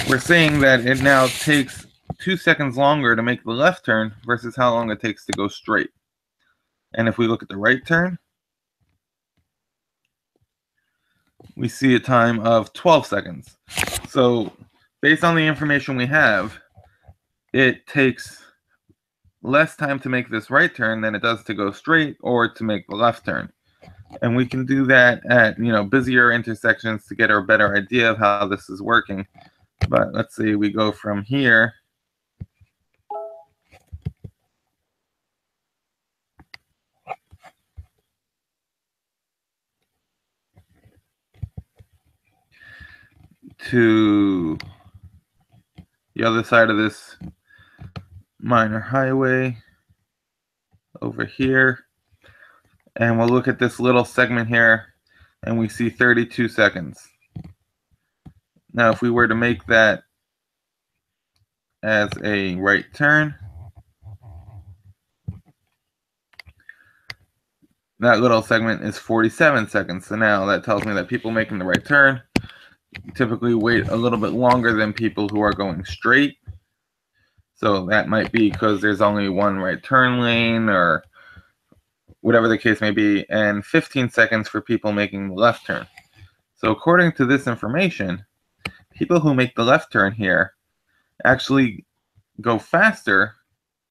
A: we're saying that it now takes 2 seconds longer to make the left turn versus how long it takes to go straight. And if we look at the right turn, we see a time of 12 seconds. So based on the information we have, it takes less time to make this right turn than it does to go straight or to make the left turn. And we can do that at busier intersections to get a better idea of how this is working. But let's say we go from here to the other side of this minor highway over here, and we'll look at this little segment here, and we see 32 seconds. Now, if we were to make that as a right turn, that little segment is 47 seconds. So now that tells me that people making the right turn typically wait a little bit longer than people who are going straight. So that might be because there's only one right turn lane or whatever the case may be, and 15 seconds for people making the left turn. So according to this information, people who make the left turn here actually go faster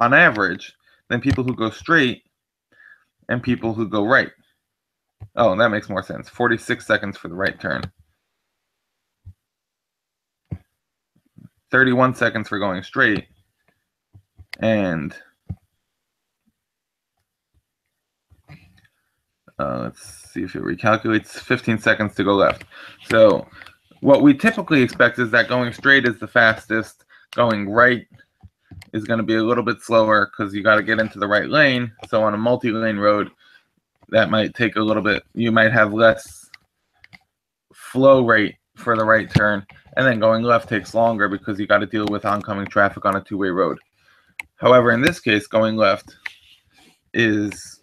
A: on average than people who go straight and people who go right. Oh, that makes more sense. 46 seconds for the right turn. 31 seconds for going straight, and let's see if it recalculates, 15 seconds to go left. So what we typically expect is that going straight is the fastest, going right is going to be a little bit slower because you got to get into the right lane. So on a multi-lane road, that might take a little bit, you might have less flow rate for the right turn, and then going left takes longer because you got to deal with oncoming traffic on a two-way road. However, in this case, going left is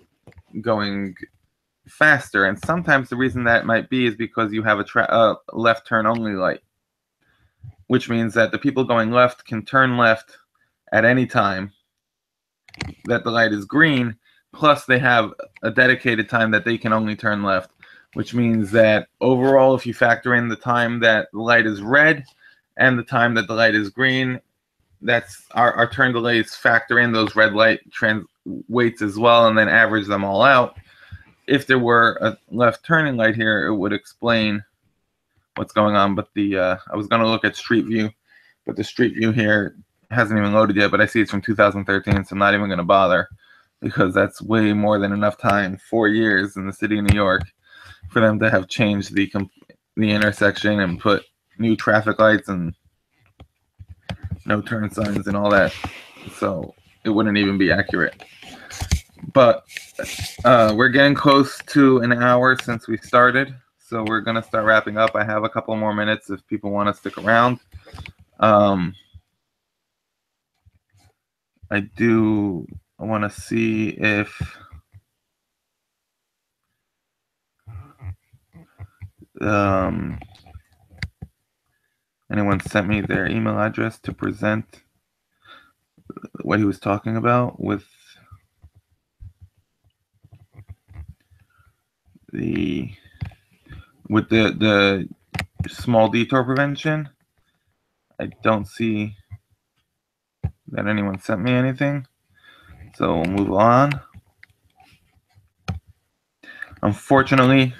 A: going faster, and sometimes the reason that might be is because you have a left turn only light, which means that the people going left can turn left at any time that the light is green, plus they have a dedicated time that they can only turn left, which means that overall, if you factor in the time that the light is red and the time that the light is green, that's our turn delays factor in those red light weights as well, and then average them all out. If there were a left turning light here, it would explain what's going on. But I was going to look at Street View, but the Street View here hasn't even loaded yet. But I see it's from 2013, so I'm not even going to bother, because that's way more than enough time, 4 years in the city of New York, for them to have changed the intersection and put new traffic lights and no turn signs and all that. So it wouldn't even be accurate. But we're getting close to an hour since we started, so we're going to start wrapping up. I have a couple more minutes if people want to stick around. I want to see if anyone sent me their email address to present what he was talking about with the small detour prevention. I don't see that anyone sent me anything, so we'll move on. Unfortunately,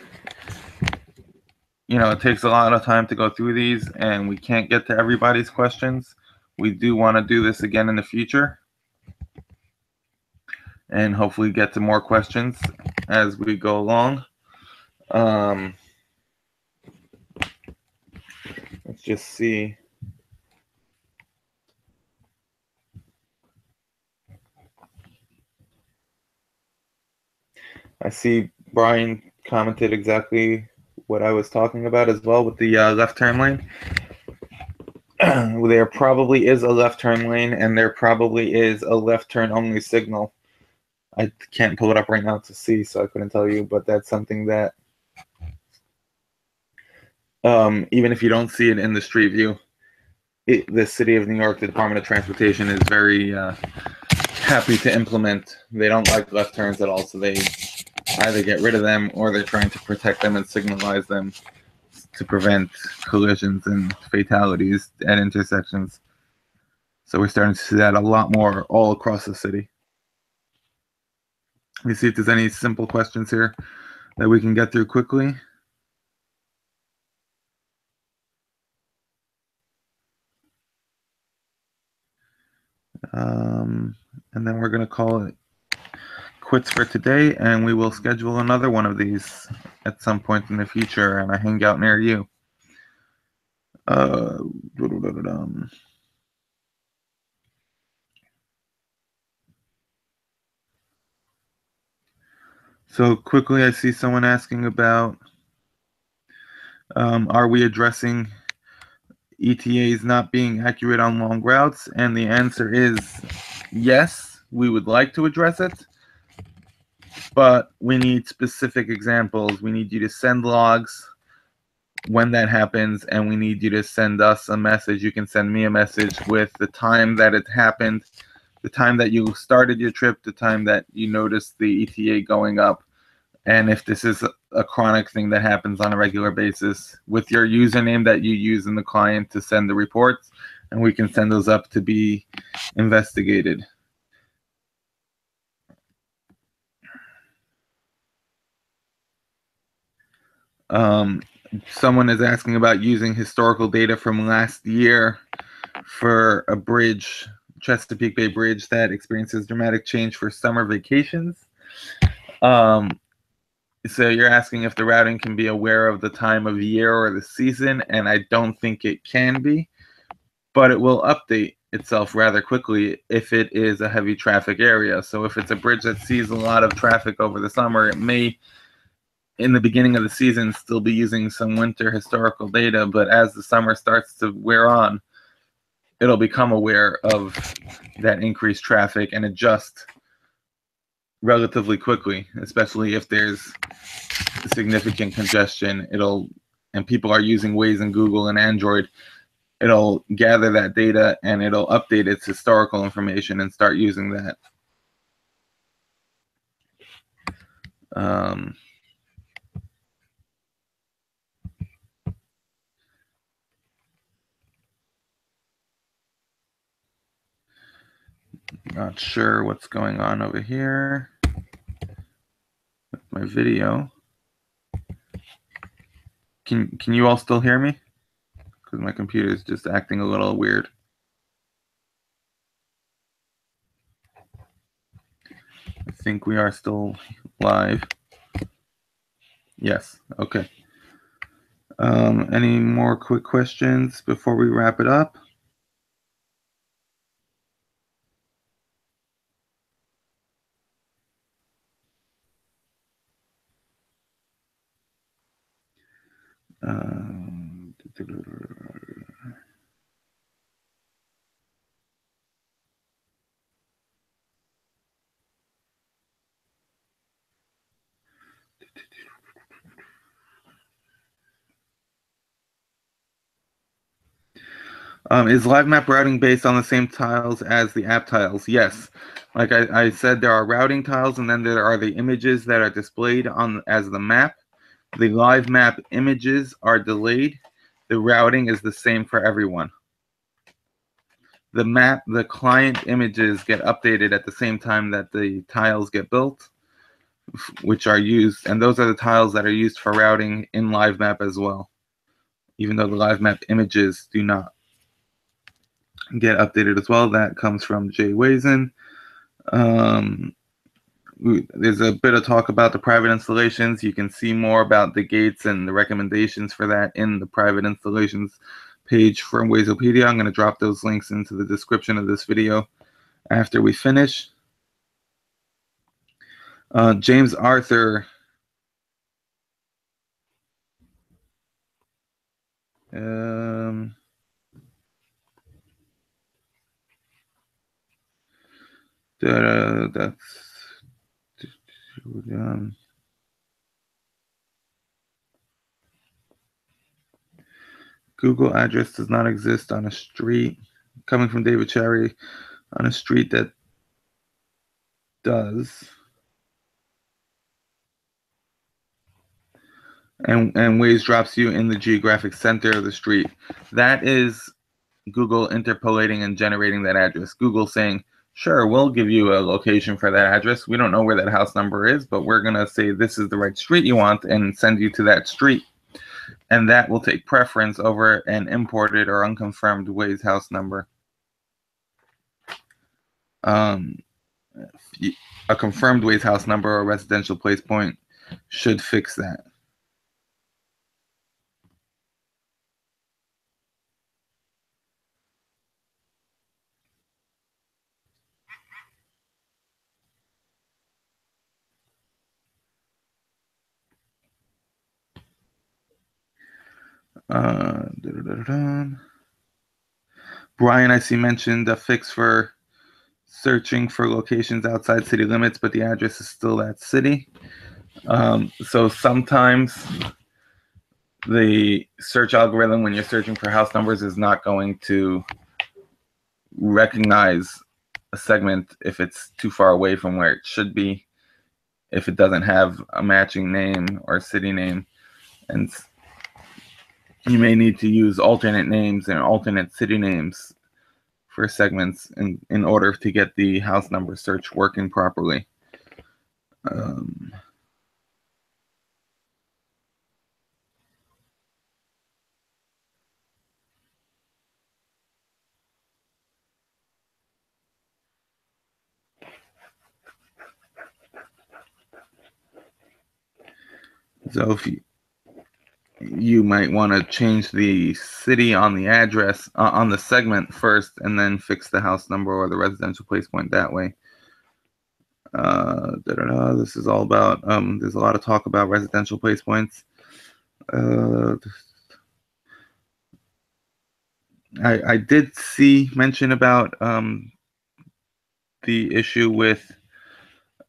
A: it takes a lot of time to go through these, and we can't get to everybody's questions. We do want to do this again in the future, and hopefully get to more questions as we go along. Let's just see. I see Brian commented exactly what I was talking about as well with the left turn lane. There probably is a left turn lane, and there probably is a left turn only signal. I can't pull it up right now to see, so I couldn't tell you, but that's something that even if you don't see it in the Street View, the City of New York, the Department of Transportation is very happy to implement. They don't like left turns at all, so they either get rid of them or they're trying to protect them and signalize them to prevent collisions and fatalities at intersections. So we're starting to see that a lot more all across the city. Let me see if there's any simple questions here that we can get through quickly. And then we're going to call it quits for today, and we will schedule another one of these at some point in the future, and I hang out near you. So quickly, I see someone asking about, are we addressing ETAs not being accurate on long routes? And the answer is yes, we would like to address it, but we need specific examples. We need you to send logs when that happens, and we need you to send us a message. You can send me a message with the time that it happened, the time that you started your trip, the time that you noticed the ETA going up, and if this is a chronic thing that happens on a regular basis, with your username that you use in the client to send the reports, and we can send those up to be investigated. Someone is asking about using historical data from last year for a bridge, Chesapeake Bay Bridge, that experiences dramatic change for summer vacations. So you're asking if the routing can be aware of the time of year or the season, and I don't think it can be, but it will update itself rather quickly if it is a heavy traffic area. So if it's a bridge that sees a lot of traffic over the summer, it may, in the beginning of the season, still be using some winter historical data, but as the summer starts to wear on, it'll become aware of that increased traffic and adjust relatively quickly, especially if there's significant congestion. And people are using Waze and Google and Android, it'll gather that data and it'll update its historical information and start using that. Not sure what's going on over here with my video. Can you all still hear me? Because my computer is just acting a little weird. I think we are still live. Yes. Okay. Any more quick questions before we wrap it up? Is live map routing based on the same tiles as the app tiles? Yes. Like I said, there are routing tiles, and then there are the images that are displayed on as the map. The live map images are delayed. The routing is the same for everyone. The client images get updated at the same time that the tiles get built, which are used, and those are the tiles that are used for routing in live map as well, even though the live map images do not get updated as well. That comes from Jay Wazen. There's a bit of talk about the private installations. You can see more about the gates and the recommendations for that in the private installations page from Wazopedia. I'm going to drop those links into the description of this video after we finish. James Arthur. That's Google address does not exist on a street. Coming from David Cherry, on a street that does. And Waze drops you in the geographic center of the street. That is Google interpolating and generating that address. Google saying, sure, we'll give you a location for that address. We don't know where that house number is, but we're going to say this is the right street you want and send you to that street. And that will take preference over an imported or unconfirmed Waze house number. A confirmed Waze house number or residential place point should fix that. Brian, I see, mentioned a fix for searching for locations outside city limits, but the address is still that city. So sometimes the search algorithm, when you're searching for house numbers, is not going to recognize a segment if it's too far away from where it should be, if it doesn't have a matching name or city name. And you may need to use alternate names and alternate city names for segments in order to get the house number search working properly. So if you might want to change the city on the address on the segment first, and then fix the house number or the residential place point that way. This is all about. There's a lot of talk about residential place points. I did see mention about the issue with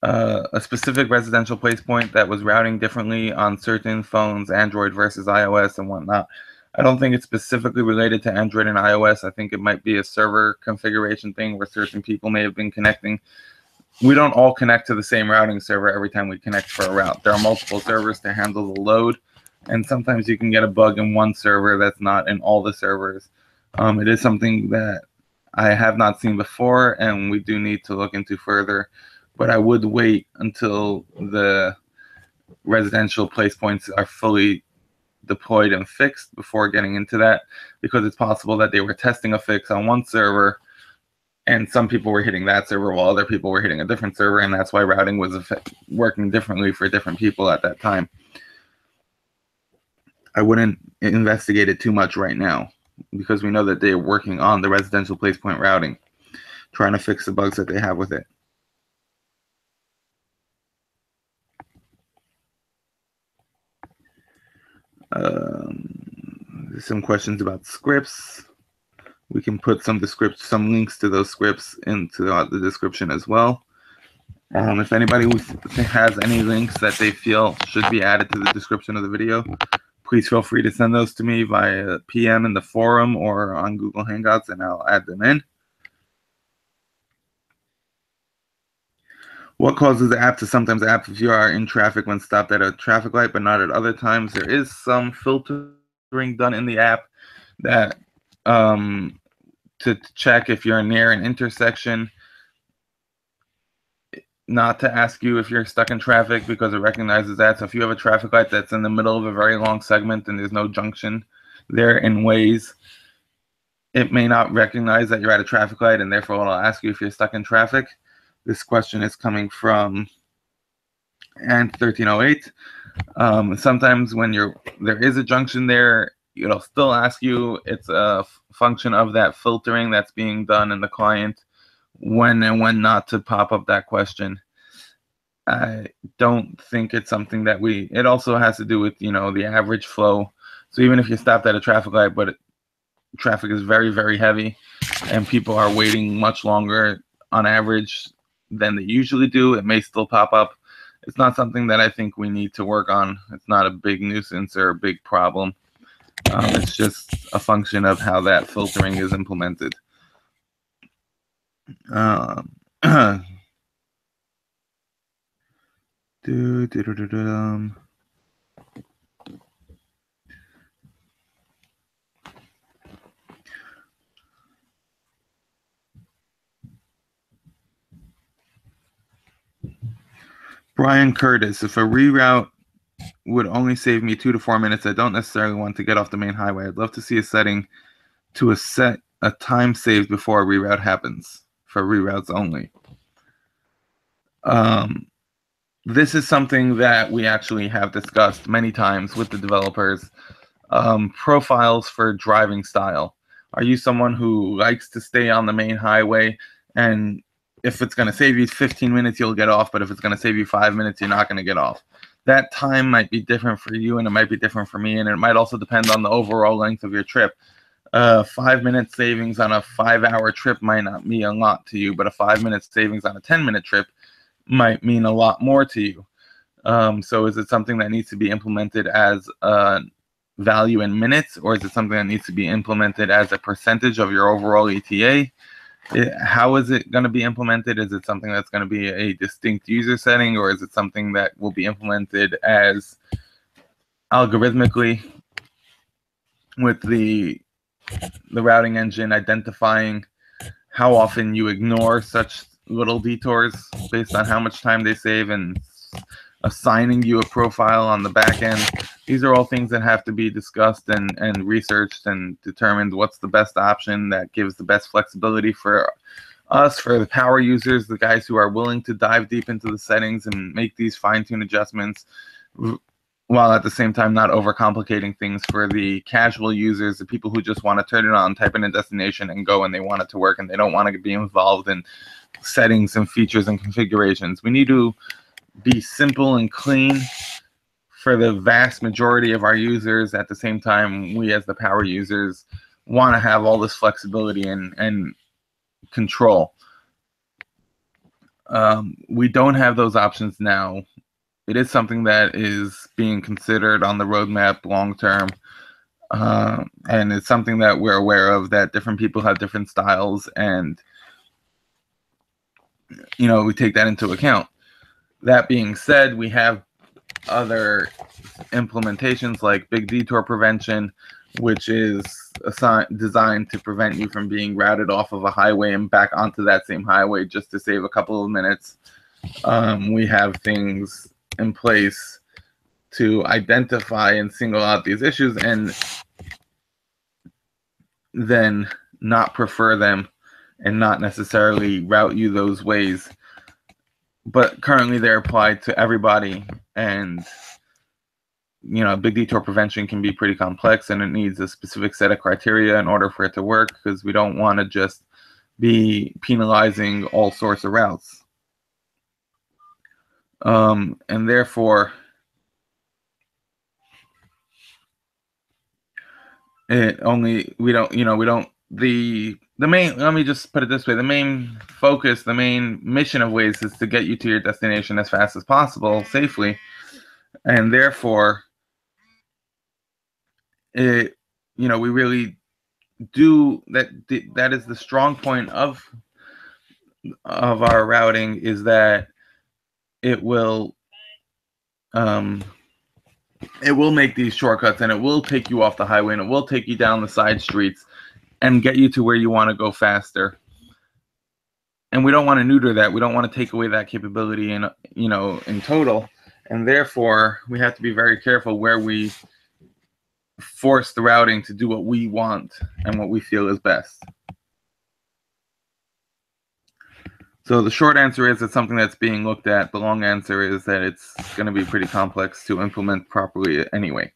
A: a specific residential place point that was routing differently on certain phones, Android versus iOS and whatnot. I don't think it's specifically related to Android and iOS. I think it might be a server configuration thing where certain people may have been connecting. We don't all connect to the same routing server every time we connect for a route. There are multiple servers to handle the load, and sometimes you can get a bug in one server that's not in all the servers. It is something that I have not seen before, and we do need to look into further. But I would wait until the residential place points are fully deployed and fixed before getting into that, because it's possible that they were testing a fix on one server and some people were hitting that server while other people were hitting a different server, and that's why routing was working differently for different people at that time. I wouldn't investigate it too much right now, because we know that they're working on the residential place point routing, trying to fix the bugs that they have with it. There's some questions about scripts. We can put some links to those scripts into the description as well. If anybody has any links that they feel should be added to the description of the video, please feel free to send those to me via PM in the forum or on Google Hangouts, and I'll add them in. What causes the app to sometimes app if you are in traffic when stopped at a traffic light but not at other times? There is some filtering done in the app that to check if you're near an intersection, not to ask you if you're stuck in traffic, because it recognizes that. So if you have a traffic light that's in the middle of a very long segment and there's no junction there in Waze, it may not recognize that you're at a traffic light, and therefore it'll ask you if you're stuck in traffic. This question is coming from Ant1308. Sometimes when there is a junction there, it'll still ask you. It's a function of that filtering that's being done in the client, when and when not to pop up that question. I don't think it's something that it also has to do with, the average flow. So even if you stopped at a traffic light, but traffic is very, very heavy and people are waiting much longer on average than they usually do, it may still pop up. It's not something that I think we need to work on. It's not a big nuisance or a big problem. It's just a function of how that filtering is implemented. Brian Curtis, if a reroute would only save me 2 to 4 minutes, I don't necessarily want to get off the main highway. I'd love to see a setting to set a time saved before a reroute happens for reroutes only. This is something that we actually have discussed many times with the developers. Profiles for driving style. Are you someone who likes to stay on the main highway, and if it's going to save you 15 minutes, you'll get off, but if it's going to save you 5 minutes, you're not going to get off? That time might be different for you, and it might be different for me, and it might also depend on the overall length of your trip. 5-minute savings on a 5-hour trip might not mean a lot to you, but a 5-minute savings on a 10-minute trip might mean a lot more to you. So is it something that needs to be implemented as a value in minutes, or is it something that needs to be implemented as a percentage of your overall ETA? How is it going to be implemented? Is it something that's going to be a distinct user setting, or is it something that will be implemented as algorithmically with the routing engine identifying how often you ignore such little detours based on how much time they save and assigning you a profile on the back end? These are all things that have to be discussed and researched and determined what's the best option that gives the best flexibility for us, for the power users, the guys who are willing to dive deep into the settings and make these fine-tune adjustments, while at the same time not overcomplicating things for the casual users, the people who just want to turn it on, type in a destination, and go, and they want it to work, and they don't want to be involved in settings and features and configurations. We need to be simple and clean for the vast majority of our users. At the same time, we as the power users want to have all this flexibility and control. We don't have those options now. It is something that is being considered on the roadmap long term, and it's something that we're aware of, that different people have different styles, and we take that into account. That being said, we have other implementations like big detour prevention, which is designed to prevent you from being routed off of a highway and back onto that same highway just to save a couple of minutes. We have things in place to identify and single out these issues and then not prefer them and not necessarily route you those ways. But currently they're applied to everybody, and big detour prevention can be pretty complex, and it needs a specific set of criteria in order for it to work, because we don't want to just be penalizing all sorts of routes. And therefore, let me just put it this way, the main focus, the main mission of Waze is to get you to your destination as fast as possible, safely. And therefore, we really do that is the strong point of our routing, is that it will make these shortcuts, and it will take you off the highway, and it will take you down the side streets and get you to where you want to go faster. And we don't want to neuter that. We don't want to take away that capability in total. And therefore, we have to be very careful where we force the routing to do what we want and what we feel is best. So the short answer is it's something that's being looked at. The long answer is that it's going to be pretty complex to implement properly anyway.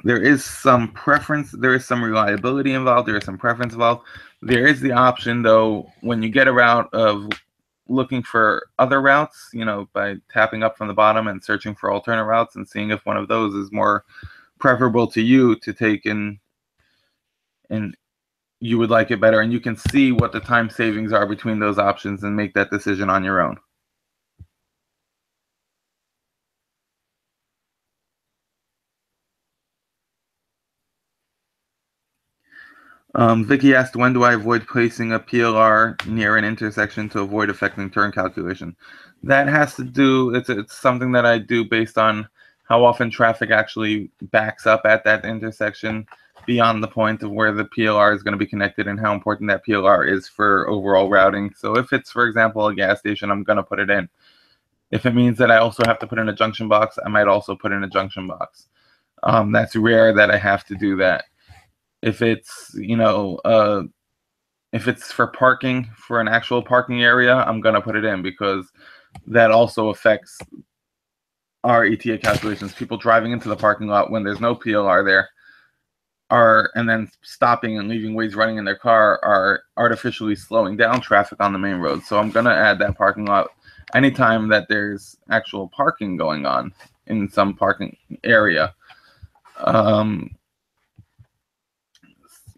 A: There is some preference, there is some reliability involved, there is some preference involved. There is the option, though, when you get a route, of looking for other routes, by tapping up from the bottom and searching for alternate routes and seeing if one of those is more preferable to you to take in, and you would like it better. And you can see what the time savings are between those options and make that decision on your own. Vicky asked, when do I avoid placing a PLR near an intersection to avoid affecting turn calculation? That has to do, it's something that I do based on how often traffic actually backs up at that intersection beyond the point of where the PLR is going to be connected and how important that PLR is for overall routing. So if it's, for example, a gas station, I'm going to put it in. If it means that I also have to put in a junction box, I might also put in a junction box. That's rare that I have to do that. If it's, if it's for parking, for an actual parking area, I'm going to put it in, because that also affects our ETA calculations. People driving into the parking lot when there's no PLR there and then stopping and leaving Waze running in their car are artificially slowing down traffic on the main road. So I'm going to add that parking lot anytime that there's actual parking going on in some parking area.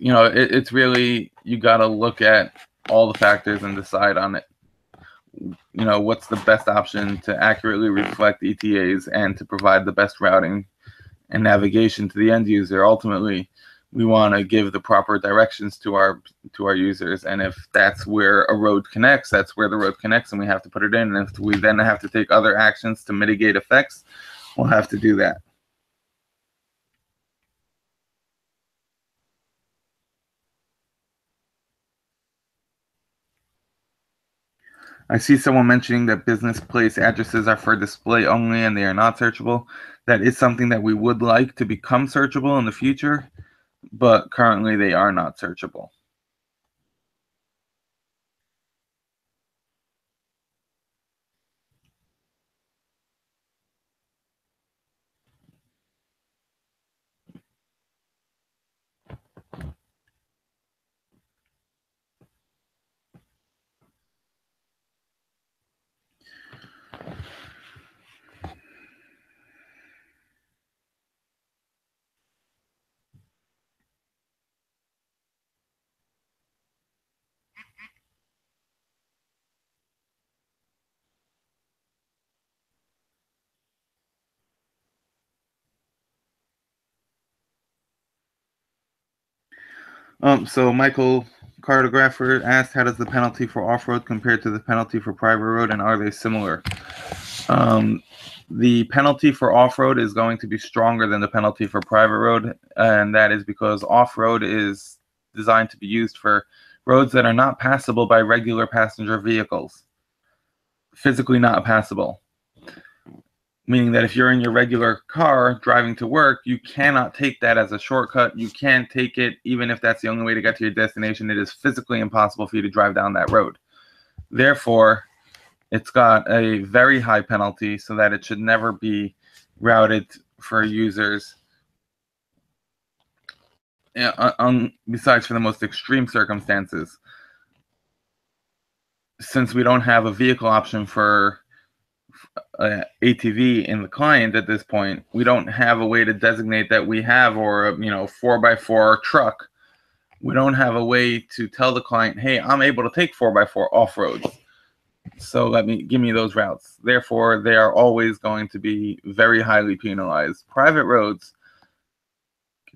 A: It's really, you got to look at all the factors and decide on it. What's the best option to accurately reflect ETAs and to provide the best routing and navigation to the end user. Ultimately, we want to give the proper directions to our users, and if that's where a road connects, that's where the road connects, and we have to put it in. And if we then have to take other actions to mitigate effects, we'll have to do that. I see someone mentioning that business place addresses are for display only and they are not searchable. That is something that we would like to become searchable in the future, but currently they are not searchable. So Michael Cartographer asked, how does the penalty for off-road compare to the penalty for private road, and are they similar? The penalty for off-road is going to be stronger than the penalty for private road, and that is because off-road is designed to be used for roads that are not passable by regular passenger vehicles. Physically not passable. Meaning that if you're in your regular car driving to work, you cannot take that as a shortcut. You can't take it even if that's the only way to get to your destination. It is physically impossible for you to drive down that road. Therefore, it's got a very high penalty so that it should never be routed for users, besides for the most extreme circumstances. Since we don't have a vehicle option for ATV in the client at this point, we don't have a way to designate that we have, or a 4x4 truck. We don't have a way to tell the client, hey, I'm able to take 4x4 off-roads, so give me those routes. Therefore, they are always going to be very highly penalized. Private roads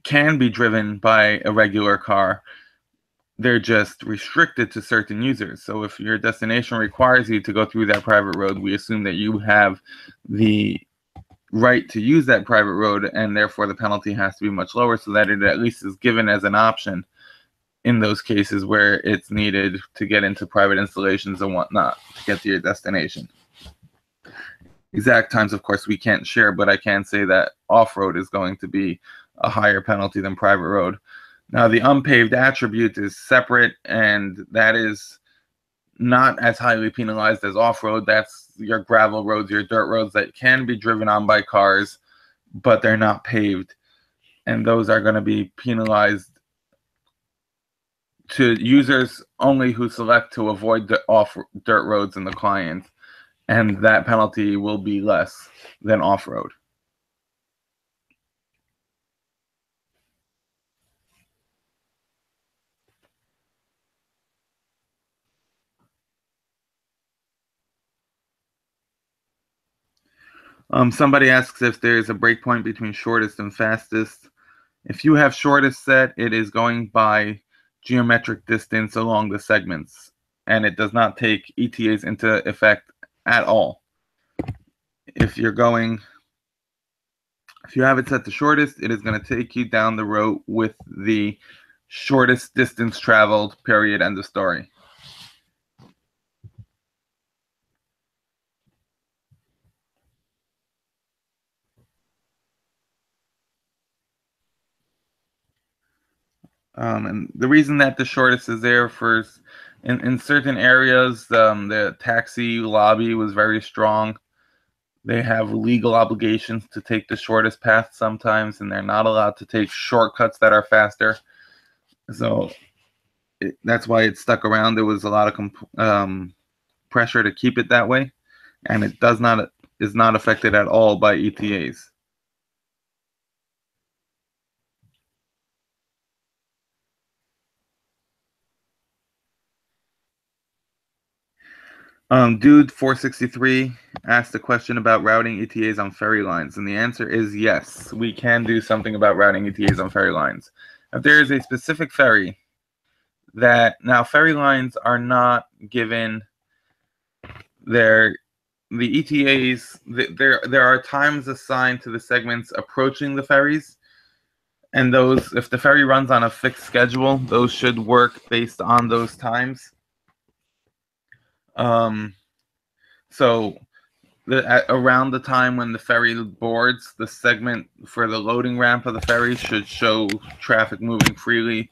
A: can be driven by a regular car. They're just restricted to certain users. So if your destination requires you to go through that private road, we assume that you have the right to use that private road, and therefore the penalty has to be much lower so that it at least is given as an option in those cases where it's needed to get into private installations and whatnot to get to your destination. Exact times, of course, we can't share, but I can say that off-road is going to be a higher penalty than private road. Now, the unpaved attribute is separate, and that is not as highly penalized as off-road. That's your gravel roads, your dirt roads that can be driven on by cars, but they're not paved. And those are going to be penalized to users only who select to avoid the dirt roads in the client, and that penalty will be less than off-road. Somebody asks if there's a breakpoint between shortest and fastest. If you have shortest set, it is going by geometric distance along the segments, and it does not take ETAs into effect at all. If you have it set to shortest, it is going to take you down the road with the shortest distance traveled, period, end of story. And the reason that the shortest is there for in certain areas, the taxi lobby was very strong. They have legal obligations to take the shortest path sometimes, and they're not allowed to take shortcuts that are faster. So that's why it stuck around. There was a lot of pressure to keep it that way, and it is not affected at all by ETAs. Dude 463 asked a question about routing ETAs on ferry lines, and the answer is yes, we can do something about routing ETAs on ferry lines. If there is a specific ferry now ferry lines are not given the ETAs, there are times assigned to the segments approaching the ferries, and those, if the ferry runs on a fixed schedule, those should work based on those times. So around the time when the ferry boards, the segment for the loading ramp of the ferry should show traffic moving freely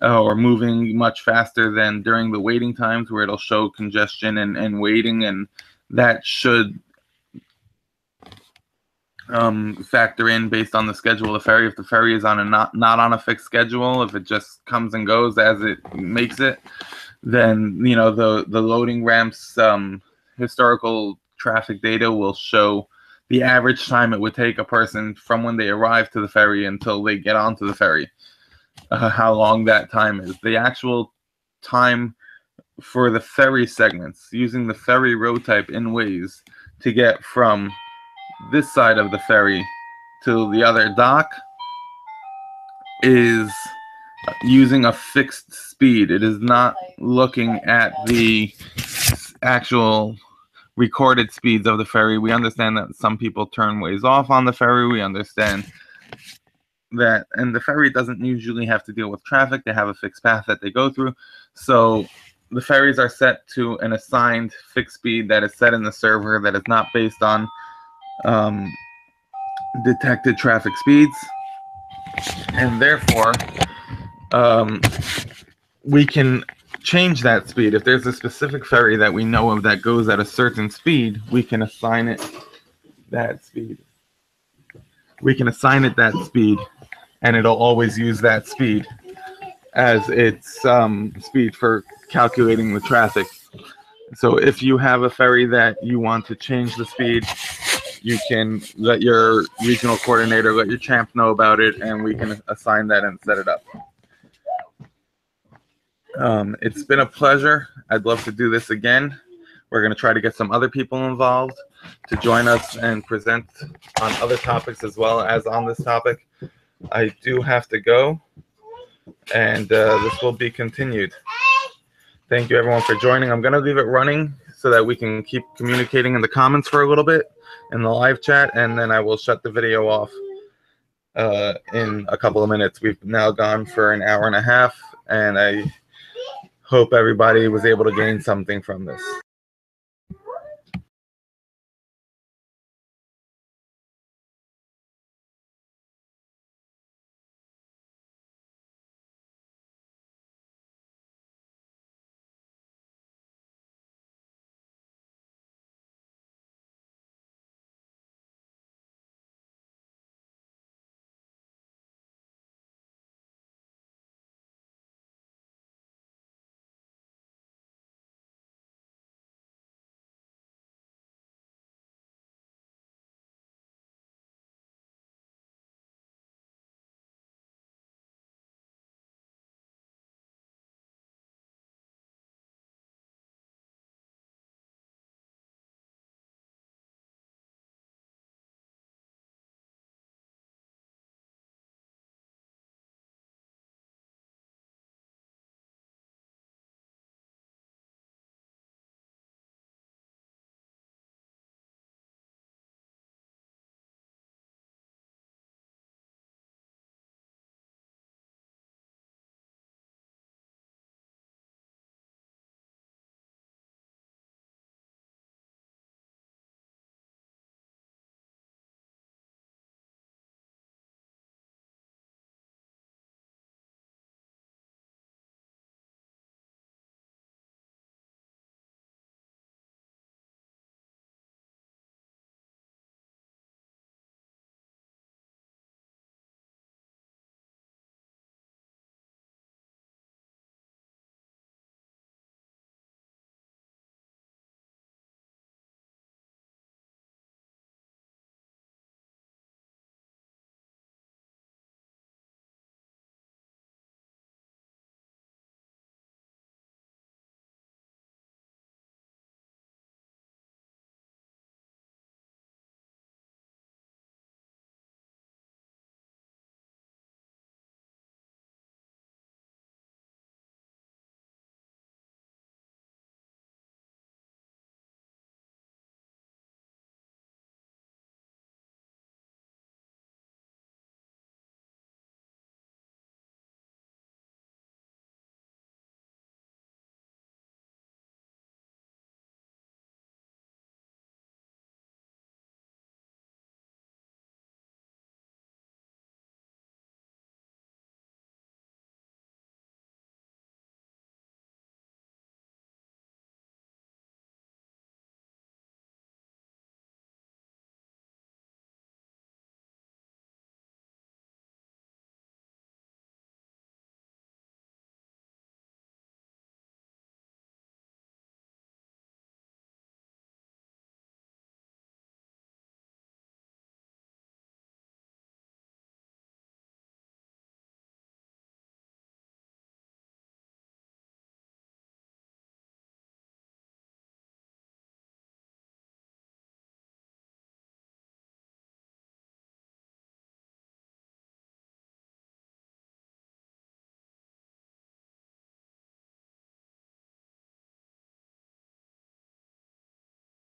A: or moving much faster than during the waiting times, where it'll show congestion and waiting, and that should factor in based on the schedule of the ferry. If the ferry is on not on a fixed schedule, if it just comes and goes as it makes it, then the loading ramps historical traffic data will show the average time it would take a person from when they arrive to the ferry until they get onto the ferry, how long that time is. The actual time for the ferry segments using the ferry road type in Waze to get from this side of the ferry to the other dock is using a fixed speed. It is not looking at the actual recorded speeds of the ferry. We understand that some people turn ways off on the ferry. We understand that, and the ferry doesn't usually have to deal with traffic. They have a fixed path that they go through. So the ferries are set to an assigned fixed speed that is set in the server, that is not based on detected traffic speeds. And therefore, we can change that speed. If there's a specific ferry that we know of that goes at a certain speed, we can assign it that speed. We can assign it that speed, and it'll always use that speed as its speed for calculating the traffic. So if you have a ferry that you want to change the speed, you can let your regional coordinator, let your champ know about it, and we can assign that and set it up. It's been a pleasure. I'd love to do this again. We're going to try to get some other people involved to join us and present on other topics as well as on this topic. I do have to go, and this will be continued. Thank you, everyone, for joining. I'm going to leave it running so that we can keep communicating in the comments for a little bit in the live chat, and then I will shut the video off in a couple of minutes. We've now gone for an hour and a half, and I hope everybody was able to gain something from this.